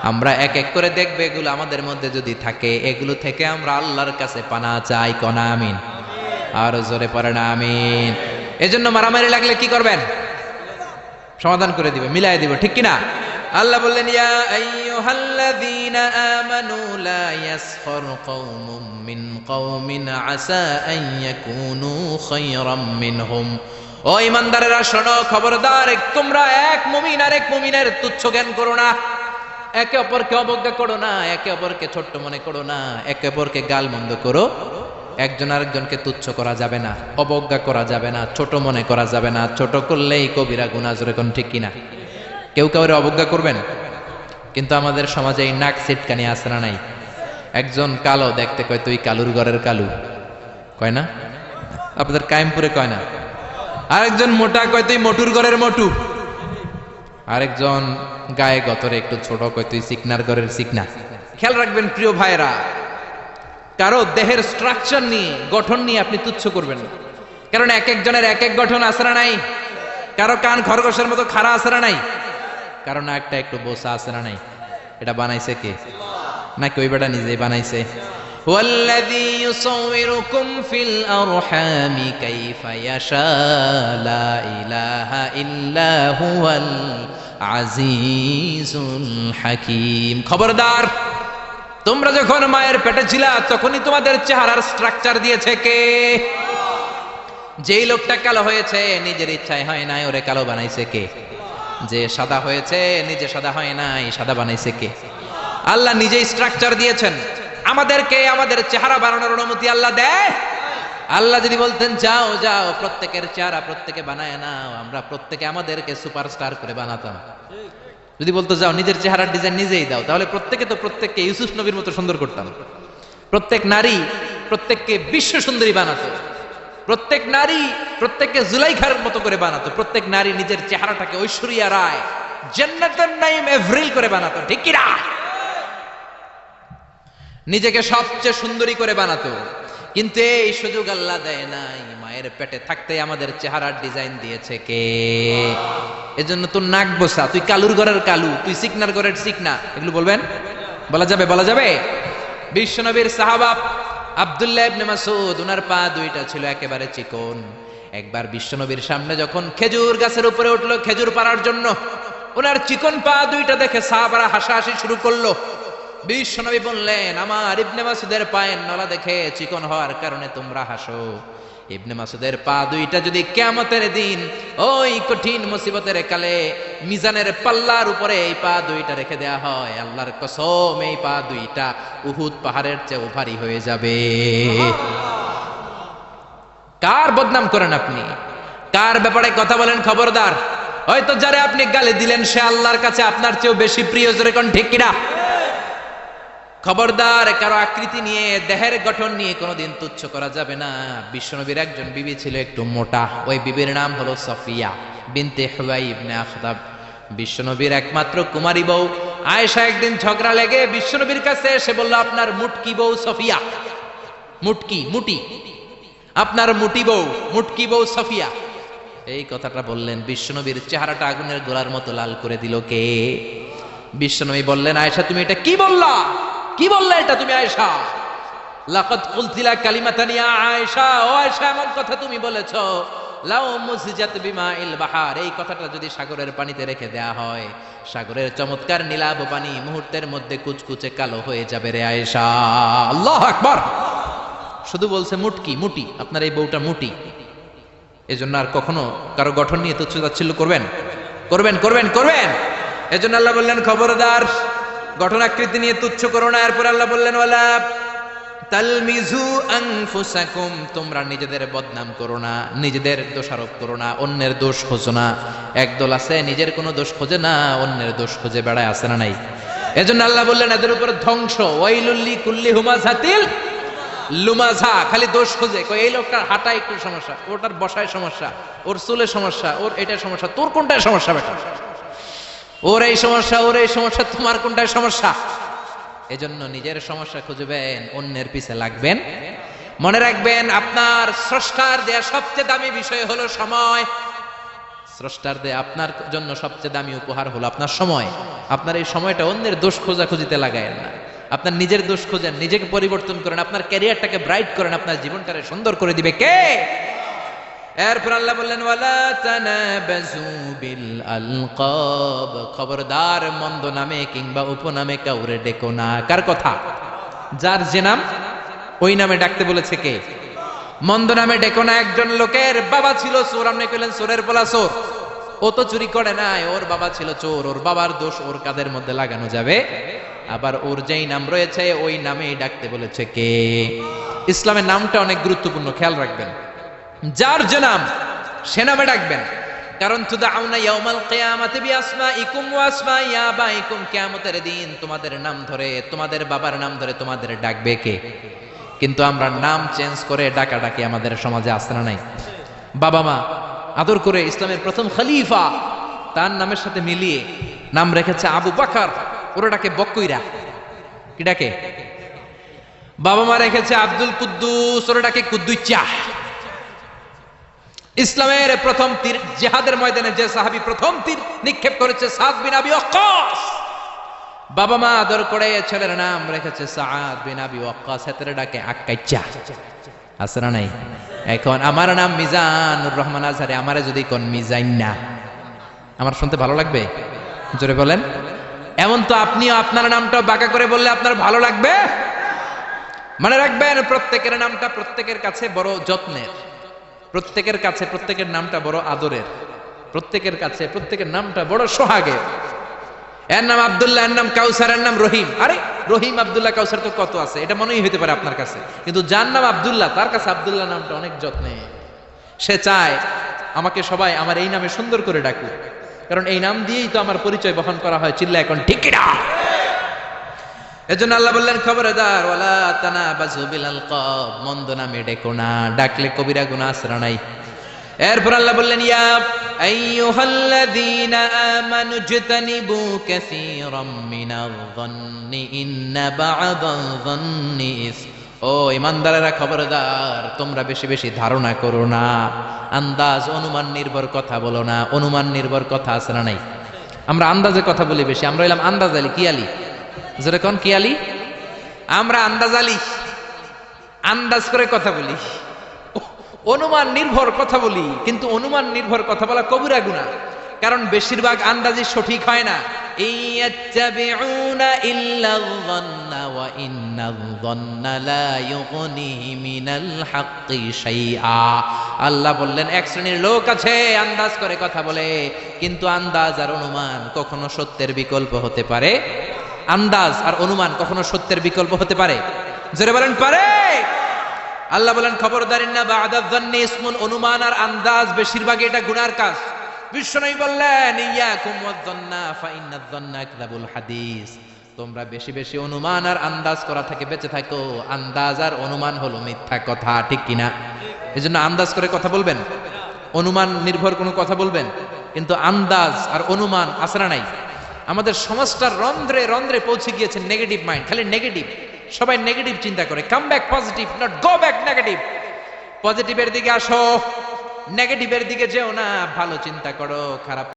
আমরা এক এক করে দেখবে এগুলো আমাদের মধ্যে যদি থাকে, এগুলো থেকে আমরা আল্লাহর কাছে পানা চাই। কোন আমিন? আর জোরে পড়েন আমিন। এজন্য মারামারি লাগলে কি করবেন? সমাধান করে দিবে, মিলাই দিব, ঠিক কিনা? আল্লাহ বললেন ইয়া আইয়ুহাল্লাযীনা আমানু লা ইয়াসখর কওমুম মিন কওমিন আসা আন ইয়াকুনু খায়রাম মিনহুম। ও ঈমানদারেরা শোনো, খবরদার, তোমরা এক মুমিন আর এক মুমিনের তুচ্ছ জ্ঞান করো না, একে অপরকে অবজ্ঞা করো না, একে অপরকে ছোট্ট মনে করো না, একে অপরকে গালমন্দ করো। একজন আরেকজনকে তুচ্ছ করা যাবে না, অবজ্ঞা করা যাবে না, ছোট মনে করা যাবে না। ছোট করলেই কবিরা গুনাহ, জোরে কোন ঠিক কিনা? কেউ কাউরে অবজ্ঞা করবেন? কিন্তু আমাদের সমাজে এই নাক সিটকানি আছে না নাই? একজন কালো দেখতে কয় তুই কালুর ঘরের কালু, কয় না? আপনাদের কায়েমপুরে কয় না? আরেকজন মোটা কয় তুই মোটুর ঘরের মোটু, আরেকজন গায়ে গতরে একটু ছোট কয় তুই চিকনার ঘরের চিকনা। খেয়াল রাখবেন প্রিয় ভাইরা, কারো দেহের স্ট্রাকচার নিয়ে, গঠন নিয়ে আপনি তুচ্ছ করবেন না। কারণ এক একজনের এক এক গঠন আছে না নাই? কারো কান খরগোশের মতো খাড়া আছে না নাই? কারণ একটা একটু বোসা আছে না নাই? এটা বানাইছে কে? নাকি ওই বেটা নিজেই বানাইছে? ওয়াল্লাযী ইউসাউবিরুকুম ফিল আরহামি কাইফা ইয়াশা লা ইলাহা ইল্লা হুয়াল আজিজুল হাকীম। খবরদার, তোমরা যখন মায়ের পেটে ছিলা তখনই তোমাদের চেহারার স্ট্রাকচার দিয়েছে কে? যেই লোকটা কালো হয়েছে নিজের ইচ্ছায় হয় নাই, ওরে কালো বানাইছে কে? যে সাদা হয়েছে নিজে সাদা হয় নাই, সাদা বানাইছে কে? আল্লাহ নিজেই স্ট্রাকচার দিয়েছেন। আমাদেরকে আমাদের চেহারা বানানোর অনুমতি আল্লাহ দেয়? আল্লাহ যদি বলতেন যাও যাও প্রত্যেকের চেহারা প্রত্যেকে বানায় নাও, আমরা প্রত্যেকে আমাদেরকে সুপারস্টার করে বানাতাম। যদি বলতো যাও নিজের চেহারার ডিজাইন নিজেই দাও, তাহলে প্রত্যেকে তো প্রত্যেককে ইউসুফ নবীর মতো সুন্দর করতাম। প্রত্যেক নারী প্রত্যেককে বিশ্ব সুন্দরী বানাতো, প্রত্যেক নারী প্রত্যেককে জুলাইখার মতো করে বানাতো, প্রত্যেক নারী নিজের চেহারাটাকে ঐশ্বরিয়া রায়, জান্নাতুন নাঈম এভরিল করে বানাতো, ঠিক কি না? নিজেকে সবচেয়ে সুন্দরী করে বানাতো। কিন্তু এই সুযোগ আল্লাহ দেয় নাই। মায়ের পেটে থাকতে আমাদের চেহারার ডিজাইন দিয়েছে কে? এজন্য তোর নাক বসা, তুই কালুর ঘরের কালু, তুই চিকনার ঘরের চিকনা, এগুলো বলবেন? বলা যাবে? বলা যাবে? বিশ্বনবীর সাহাবা আব্দুল্লাহ ইবনে মাসউদ, ওনার পা দুইটা ছিল একেবারে চিকন। একবার বিশ্বনবীর সামনে যখন খেজুর গাছের উপরে উঠলো খেজুর পাড়ার জন্য, ওনার চিকন পা দুইটা দেখে সাহাবারা হাসাহাসি শুরু করলো। বিশ্বনবী বললেন আমার ইবনে মাসউদের পায়ের নলা দেখে চিকন হওয়ার কারণে তোমরা হাসো। ইবনে মাসউদের পা দুইটা যদি কিয়ামতের দিন ওই কঠিন মুসিবতের কালে মিজানের পাল্লার উপরে এই পা দুইটা রেখে দেয়া হয়, আল্লাহর কসম এই পা দুইটা উহুদ পাহাড়ের চেয়ে ভারী হয়ে যাবে। কার বদনাম করেন আপনি? কার ব্যাপারে কথা বলেন? খবরদার, হয়তো যারে আপনি গালি দিলেন সে আল্লাহর কাছে আপনার চেয়েও বেশি প্রিয়, জোরে কোন ঠিক কিনা? খবরদার, কারো আকৃতি নিয়ে, দেহের গঠন নিয়ে কোনোদিন তুচ্ছ করা যাবে না। বিশ্বনবীর একজন বিবি ছিল একটু মোটা, ওই বিবির নাম হলো সফিয়া বিনতে হুয়াই ইবনে আখতাব। বিশ্বনবীর একমাত্র কুমারী বউ আয়েশা একদিন ঝগড়া লেগে বিশ্বনবীর কাছে এসে বলল আপনার মুটকি বউ সফিয়া, মুটি, আপনার মুটি বউ, মুটকি বউ সফিয়া। এই কথাটা বললেন, বিশ্বনবীর চেহারাটা আগুনের গোলার মতো লাল করে দিল কে? বিশ্বনবী বললেন আয়েশা তুমি এটা কি বললা? কি বললে এটা তুমি আয়েশা? লাকাদ কুলতিলা কালিমাতান ইয়া আয়েশা, ও আয়েশা এমন কথা তুমি বলেছো লাউ মুসজাত বিমাইল বাহার, এই কথাটা যদি সাগরের পানিতে রেখে দেয়া হয়, সাগরের চমৎকার নীলাভ পানি মুহূর্তের মধ্যে কুচকুচে কালো হয়ে যাবে রে আয়েশা। আল্লাহু আকবার। শুধু বলছে মুটকি, আপনার এই বউটা মুটি। এজন্য আর কখনো কারো গঠন নিয়ে তুচ্ছ-তাচ্ছিল্য করবেন করবেন করবেন করবেন এজন্য আল্লাহ বললেন খবরদার গঠন আকৃতি নিয়ে তুচ্ছ করো না। এরপর আল্লাহ বললেন ওয়ালা তালমিজু আনফুসাকুম, তোমরা নিজেদের বদনাম করো না, নিজেদের দোষারোপ করো না, অন্যের দোষ খোঁজো না। একদল আছে নিজের কোনো দোষ খোঁজে না, অন্যের দোষ খুঁজে বেড়ায়, আছে না নাই? এজন্য আল্লাহ বললেন এদের উপর ধ্বংস। ওয়াইলুল কুল্লি হুমাযাতিল লুমাযা, খালি দোষ খোঁজে। কই এই লোকটার হাঁটায় একটু সমস্যা, ওটার বসায় সমস্যা, ওর চুলে সমস্যা, ওর এটা সমস্যা, তোর কোনটায় সমস্যা বেটা? ওর এই সমস্যা, ওর এই সমস্যা, তোমার কোনটায় সমস্যা? এজন্য নিজের সমস্যা খুঁজবেন, অন্যের পিছে লাগবেন। মনে রাখবেন আপনার স্রষ্টার দেয়া সবচেয়ে দামি বিষয় হলো সময়। স্রষ্টার দেয়া আপনার জন্য সবচেয়ে দামি উপহার হলো আপনার সময়। আপনার এই সময়টা অন্যের দোষ খোঁজাখুঁজিতে লাগায়েন না, আপনার নিজের দোষ খোঁজেন, নিজেকে পরিবর্তন করেন, আপনার ক্যারিয়ারটাকে ব্রাইট করেন, আপনার জীবনটাকে সুন্দর করে দিবে কে? এরপর আল্লাহ বললেন ওয়ালা তানাবাজু বিল আলকাব, খবরদার মন্দ নামে কিংবা উপনামে কাউরে ডেকো না। কার কথা? যার যে নাম ওই নামে ডাকতে বলেছে কে? মন্দ নামে ডেকো না। একজন লোকের বাবা ছিল চোর, আপনি কইলেন চোরের পোলা চোর, ও তো চুরি করে নাই, ওর বাবা ছিল চোর, ওর বাবার দোষ ওর কাঁধের মধ্যে লাগানো যাবে? আবার ওর যেই নাম রয়েছে ওই নামেই ডাকতে বলেছে কে? ইসলামের নামটা অনেক গুরুত্বপূর্ণ, খেয়াল রাখবেন। যার যে নাম সে নামে ডাকবেন। কারণ তুদাউনা ইয়াউমাল কিয়ামাতি বিআসমাইকুম ওয়া আসমাই আবাইকুম, কিয়ামতের দিন তোমাদের নাম ধরে, তোমাদের বাবার নাম ধরে তোমাদের ডাকবে কে? কিন্তু আমরা নাম চেঞ্জ করে ডাকাডাকি আমাদের সমাজে আছে না নাই? বাবা মা আদর করে ইসলামের প্রথম খলিফা তার নামের সাথে মিলিয়ে নাম রেখেছে আবু বকর, ওরা ডাকে বকইরা। কি ডাকে? বাবা মা রেখেছে আব্দুল কুদ্দুস, ওরা ডাকে কুদ্দুচ্চা। ইসলামের প্রথম তীর জিহাদের ময়দানে যে সাহাবী প্রথম তীর নিক্ষেপ করেছে সাদ বিন আবি ওয়াক্কাস, বাবা মা আদর করে ছেলের নাম রেখেছে সাদ বিন আবি ওয়াক্কাস, এতরে ডাকে আক্কাইচা। আছে না নাই? এখন আমার নাম মিজানুর রহমান আজহারি, আমারে যদি কোন মিজাইন্না, আমার শুনতে ভালো লাগবে? জোরে বলেন। এমন তো আপনিও আপনার নামটাও বাঁকা করে বললে আপনার ভালো লাগবে? মনে রাখবেন প্রত্যেকের নামটা প্রত্যেকের কাছে বড় যত্নের, প্রত্যেকের কাছে প্রত্যেকের নামটা বড় আদরের, প্রত্যেকের কাছে প্রত্যেকের নামটা বড় সোহাগের। এর নাম আব্দুল্লাহ, এর নাম কাউসার, এর নাম রহিম। আরে রহিম আব্দুল্লাহ কাউসার তো কত আছে, এটা মনেই হইতে পারে আপনার কাছে, কিন্তু যার নাম আব্দুল্লাহ তার কাছে আব্দুল্লাহ নামটা অনেক যত্নে। সে চায় আমাকে সবাই আমার এই নামে সুন্দর করে ডাকুক, কারণ এই নাম দিয়েই তো আমার পরিচয় বহন করা হয়। চিল্লা এখন ঠিক কিনা? এজন্য আল্লাহ বললেন খবরদার ওয়ালা তানাবাজু বিল আলকাব, মন্দ নামে ডেকো না, ডাকলে কবিরা গুনাহ আছে না নাই? এরপর আল্লাহ বললেন ইয়া আইয়ুহাল্লাযীনা আমানু জতানিবু কাসীরাম মিনায-যন্নি ইন্না বা'দায-যন্নি ইসম। ও ঈমানদারেরা খবরদার, তোমরা বেশি বেশি ধারণা করো না, আন্দাজ অনুমান নির্ভর কথা বলো না। অনুমান নির্ভর কথা আছে না নাই? আমরা আন্দাজে কথা বলি বেশি, আমরা হইলাম আন্দাজ আলী। কি আলী? যেরকম কি আলী? আমরা আন্দাজ আলী, আন্দাজ করে কথা বলি, অনুমান নির্ভর কথা বলি। কিন্তু অনুমান নির্ভর কথা বলা কবিরা গুনাহ, কারণ বেশিরভাগ আন্দাজই সঠিক হয় না। ইয়াত্তাবিউনা ইল্লায-যন্না ওয়া ইন্নায-যন্না লা ইউগনি মিনাল হাক্কি শাইআ। আল্লাহ বললেন এক শ্রেণীর লোক আছে আন্দাজ করে কথা বলে, কিন্তু আন্দাজ আর অনুমান কখনো সত্যের বিকল্প হতে পারে? আন্দাজ আর অনুমান কখনো সত্যের বিকল্প হতে পারে? জোরে বলেন পারে? আল্লাহ বলেন খবরদার ইন্না বা'দায-যন্নি ইসমুন, অনুমান আর আন্দাজ বেশিরভাগ এটা গুনার কাজ। বিশ্বনবী বললেন ইয়াকুম ওয়ায-যন্না ফা ইন্নায-যন্না আকযাবুল হাদিস, তোমরা বেশি বেশি অনুমান আর আন্দাজ করা থেকে বেঁচে থাকো। আন্দাজ আর অনুমান হলো মিথ্যা কথা, ঠিক কিনা? এজন্য আন্দাজ করে কথা বলবেন, অনুমান নির্ভর কোনো কথা বলবেন, কিন্তু আন্দাজ আর অনুমান আছে না নাই? আমাদের সমাজটা রন্ধ্রে রন্ধ্রে পৌঁছে গিয়েছে নেগেটিভ মাইন্ড, খালি নেগেটিভ, সবাই নেগেটিভ চিন্তা করে। Come back positive, not go back negative. পজিটিভের দিকে আসো, নেগেটিভের দিকে যেও না, ভালো চিন্তা করো, খারাপ